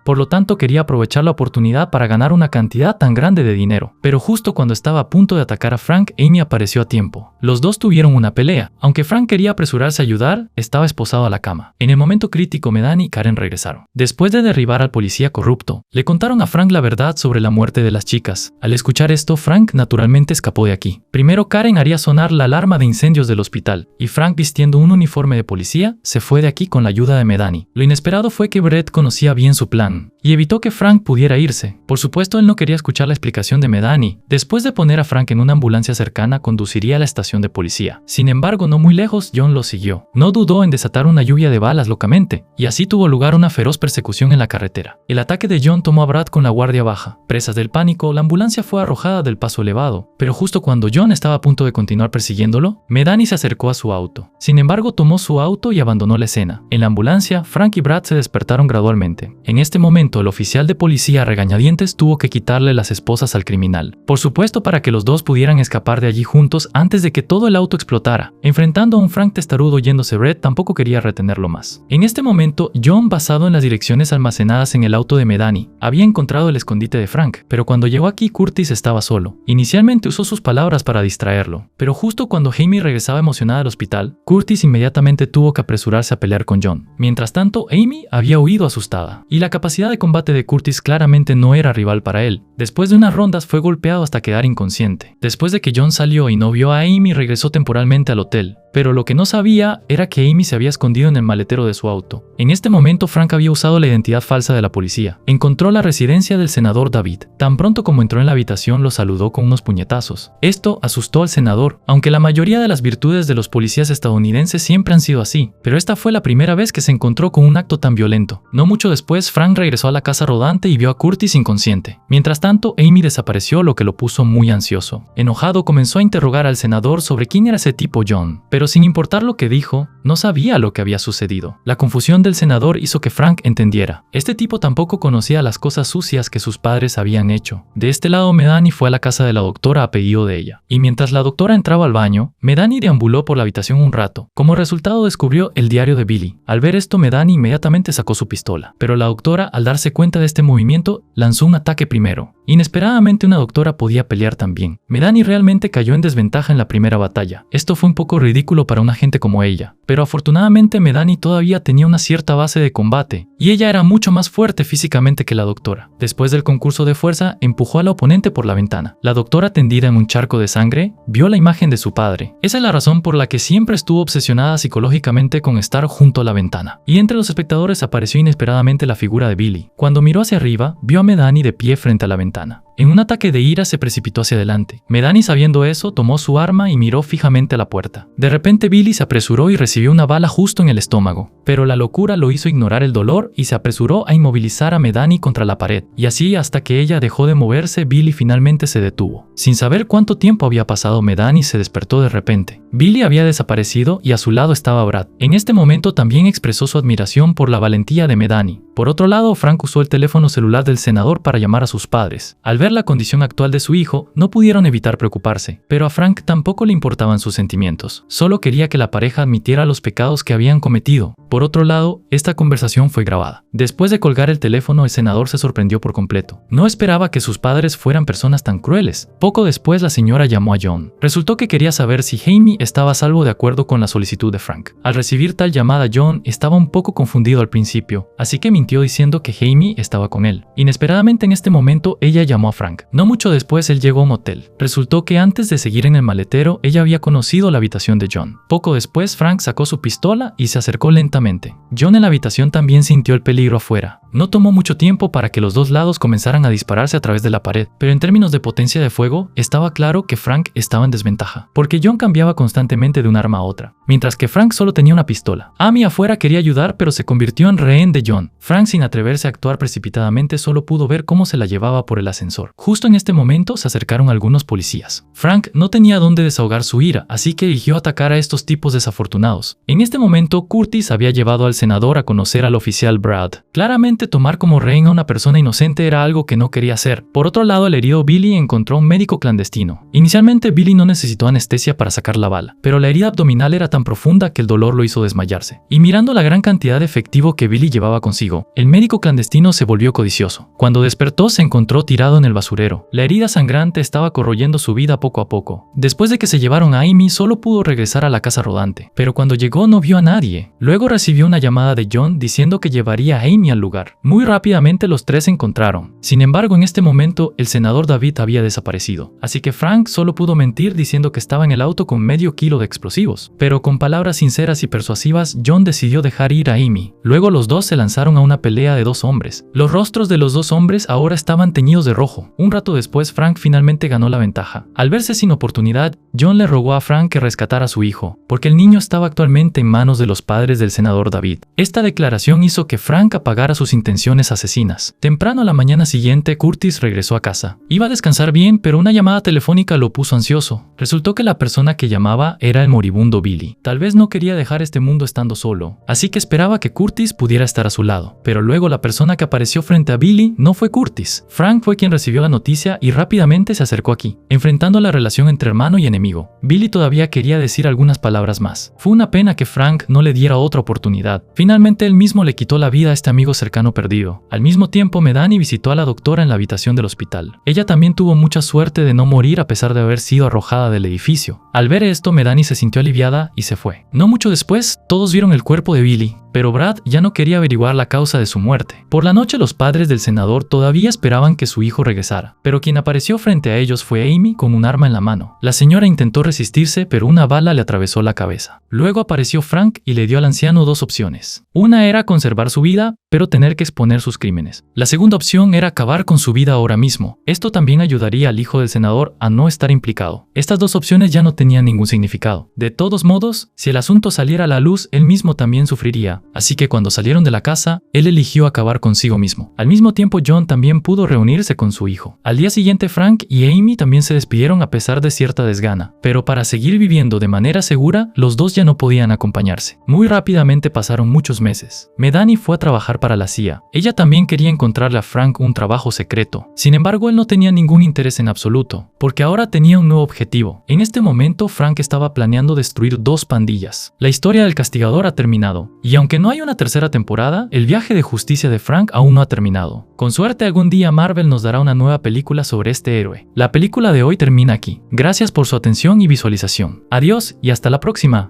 Por lo tanto, quería aprovechar la oportunidad para ganar una cantidad tan grande de dinero. Pero justo cuando estaba a punto de atacar a Frank, Amy apareció a tiempo. Los dos tuvieron una pelea. Aunque Frank quería apresurarse a ayudar, estaba esposado a la cama. En el momento crítico, Medan y Karen regresaron. Después de derribar al policía corrupto, le contaron a Frank la verdad sobre la muerte de las chicas. Al escuchar esto, Frank naturalmente escapó de aquí. Primero, Karen haría sonar la alarma de incendios del hospital, y Frank, vistiendo un uniforme de policía, se fue de aquí con la ayuda de Medani. Lo inesperado fue que Brett conocía bien su plan y evitó que Frank pudiera irse. Por supuesto, él no quería escuchar la explicación de Medani. Después de poner a Frank en una ambulancia cercana, conduciría a la estación de policía. Sin embargo, no muy lejos, John lo siguió. No dudó en desatar una lluvia de balas locamente, y así tuvo lugar una feroz persecución en la carretera. El ataque de John tomó a Brad con la guardia baja. Presas del pánico, la ambulancia fue arrojada del paso elevado, pero justo cuando John estaba a punto de continuar persiguiéndolo, Medani se acercó a su auto. Sin embargo, tomó su auto y abandonó la escena. En la ambulancia, Frank y Brad se despertaron gradualmente. En este momento, el oficial de policía a regañadientes tuvo que quitarle quitarle las esposas al criminal. Por supuesto, para que los dos pudieran escapar de allí juntos antes de que todo el auto explotara. Enfrentando a un Frank testarudo yéndose, Red tampoco quería retenerlo más. En este momento, John, basado en las direcciones almacenadas en el auto de Medani, había encontrado el escondite de Frank, pero cuando llegó aquí, Curtis estaba solo. Inicialmente usó sus palabras para distraerlo, pero justo cuando Amy regresaba emocionada al hospital, Curtis inmediatamente tuvo que apresurarse a pelear con John. Mientras tanto, Amy había huido asustada, y la capacidad de combate de Curtis claramente no era rival para él. Después de unas rondas fue golpeado hasta quedar inconsciente. Después de que John salió y no vio a Amy, regresó temporalmente al hotel. Pero lo que no sabía era que Amy se había escondido en el maletero de su auto. En este momento, Frank había usado la identidad falsa de la policía. Encontró la residencia del senador David. Tan pronto como entró en la habitación, lo saludó con unos puñetazos. Esto asustó al senador, aunque la mayoría de las virtudes de los policías estadounidenses siempre han sido así. Pero esta fue la primera vez que se encontró con un acto tan violento. No mucho después, Frank regresó a la casa rodante y vio a Curtis inconsciente. Mientras tanto, Amy desapareció, lo que lo puso muy ansioso. Enojado, comenzó a interrogar al senador sobre quién era ese tipo John. Pero sin importar lo que dijo, no sabía lo que había sucedido. La confusión del senador hizo que Frank entendiera. Este tipo tampoco conocía las cosas sucias que sus padres habían hecho. De este lado, Medani fue a la casa de la doctora a pedido de ella. Y mientras la doctora entraba al baño, Medani deambuló por la habitación un rato. Como resultado, descubrió el diario de Billy. Al ver esto, Medani inmediatamente sacó su pistola. Pero la doctora, al darse cuenta de este movimiento, lanzó un ataque primero. Inesperadamente, una doctora podía pelear también. Medani realmente cayó en desventaja en la primera batalla. Esto fue un poco ridículo para una gente como ella, pero afortunadamente Medani todavía tenía una cierta base de combate, y ella era mucho más fuerte físicamente que la doctora. Después del concurso de fuerza, empujó a la oponente por la ventana. La doctora, tendida en un charco de sangre, vio la imagen de su padre. Esa es la razón por la que siempre estuvo obsesionada psicológicamente con estar junto a la ventana. Y entre los espectadores apareció inesperadamente la figura de Billy. Cuando miró hacia arriba, vio a Medani de pie frente a la ventana. En un ataque de ira se precipitó hacia adelante. Medani, sabiendo eso, tomó su arma y miró fijamente a la puerta. De repente Billy se apresuró y recibió una bala justo en el estómago, pero la locura lo hizo ignorar el dolor y se apresuró a inmovilizar a Medani contra la pared. Y así, hasta que ella dejó de moverse, Billy finalmente se detuvo. Sin saber cuánto tiempo había pasado, Medani se despertó de repente. Billy había desaparecido y a su lado estaba Brad. En este momento también expresó su admiración por la valentía de Medani. Por otro lado, Frank usó el teléfono celular del senador para llamar a sus padres. Al ver la condición actual de su hijo, no pudieron evitar preocuparse, pero a Frank tampoco le importaban sus sentimientos. Solo quería que la pareja admitiera los pecados que habían cometido. Por otro lado, esta conversación fue grabada. Después de colgar el teléfono, el senador se sorprendió por completo. No esperaba que sus padres fueran personas tan crueles. Poco después, la señora llamó a John. Resultó que quería saber si Amy estaba a salvo de acuerdo con la solicitud de Frank. Al recibir tal llamada, John estaba un poco confundido al principio, así que mintió diciendo que Amy estaba con él. Inesperadamente, en este momento, ella llamó a Frank. No mucho después, él llegó a un hotel. Resultó que antes de seguir en el maletero, ella había conocido la habitación de John. Poco después, Frank sacó su pistola y se acercó lentamente. John en la habitación también sintió el peligro afuera. No tomó mucho tiempo para que los dos lados comenzaran a dispararse a través de la pared, pero en términos de potencia de fuego, estaba claro que Frank estaba en desventaja, porque John cambiaba constantemente de un arma a otra, mientras que Frank solo tenía una pistola. Amy afuera quería ayudar, pero se convirtió en rehén de John. Frank, sin atreverse a actuar precipitadamente, solo pudo ver cómo se la llevaba por el ascensor. Justo en este momento se acercaron algunos policías. Frank no tenía dónde desahogar su ira, así que eligió atacar a estos tipos desafortunados. En este momento, Curtis había llevado al senador a conocer al oficial Brad. Claramente, tomar como rehén a una persona inocente era algo que no quería hacer. Por otro lado, el herido Billy encontró un médico clandestino. Inicialmente, Billy no necesitó anestesia para sacar la bala, pero la herida abdominal era tan profunda que el dolor lo hizo desmayarse. Y mirando la gran cantidad de efectivo que Billy llevaba consigo, el médico clandestino se volvió codicioso. Cuando despertó, se encontró tirado en el basurero. La herida sangrante estaba corroyendo su vida poco a poco. Después de que se llevaron a Amy, solo pudo regresar a la casa rodante, pero cuando llegó no vio a nadie. Luego recibió una llamada de John diciendo que llevaría a Amy al lugar. Muy rápidamente los tres se encontraron. Sin embargo, en este momento, el senador David había desaparecido, así que Frank solo pudo mentir diciendo que estaba en el auto con medio kilo de explosivos. Pero con palabras sinceras y persuasivas, John decidió dejar ir a Amy. Luego los dos se lanzaron a una pelea de dos hombres. Los rostros de los dos hombres ahora estaban teñidos de rojo. Un rato después, Frank finalmente ganó la ventaja. Al verse sin oportunidad, John le rogó a Frank que rescatara a su hijo, porque el niño estaba actualmente en manos de los padres del senador David. Esta declaración hizo que Frank apagara sus intenciones asesinas. Temprano a la mañana siguiente, Curtis regresó a casa. Iba a descansar bien, pero una llamada telefónica lo puso ansioso. Resultó que la persona que llamaba era el moribundo Billy. Tal vez no quería dejar este mundo estando solo, así que esperaba que Curtis pudiera estar a su lado. Pero luego la persona que apareció frente a Billy no fue Curtis. Frank fue quien recibió recibió la noticia y rápidamente se acercó aquí, enfrentando la relación entre hermano y enemigo. Billy todavía quería decir algunas palabras más. Fue una pena que Frank no le diera otra oportunidad. Finalmente él mismo le quitó la vida a este amigo cercano perdido. Al mismo tiempo, Medani visitó a la doctora en la habitación del hospital. Ella también tuvo mucha suerte de no morir a pesar de haber sido arrojada del edificio. Al ver esto, Medani se sintió aliviada y se fue. No mucho después, todos vieron el cuerpo de Billy, pero Brad ya no quería averiguar la causa de su muerte. Por la noche, los padres del senador todavía esperaban que su hijo regresara, pero quien apareció frente a ellos fue Amy con un arma en la mano. La señora intentó resistirse, pero una bala le atravesó la cabeza. Luego apareció Frank y le dio al anciano dos opciones. Una era conservar su vida, pero tener que exponer sus crímenes. La segunda opción era acabar con su vida ahora mismo. Esto también ayudaría al hijo del senador a no estar implicado. Estas dos opciones ya no tenían ningún significado. De todos modos, si el asunto saliera a la luz, él mismo también sufriría. Así que cuando salieron de la casa, él eligió acabar consigo mismo. Al mismo tiempo, John también pudo reunirse con su hijo. Al día siguiente, Frank y Amy también se despidieron a pesar de cierta desgana. Pero para seguir viviendo de manera segura, los dos ya no podían acompañarse. Muy rápidamente pasaron muchos meses. Medani fue a trabajar para la CIA. Ella también quería encontrarle a Frank un trabajo secreto. Sin embargo, él no tenía ningún interés en absoluto, porque ahora tenía un nuevo objetivo. En este momento, Frank estaba planeando destruir dos pandillas. La historia del castigador ha terminado, y aunque no hay una tercera temporada, el viaje de justicia de Frank aún no ha terminado. Con suerte, algún día Marvel nos dará una nueva película sobre este héroe. La película de hoy termina aquí. Gracias por su atención y visualización. Adiós y hasta la próxima.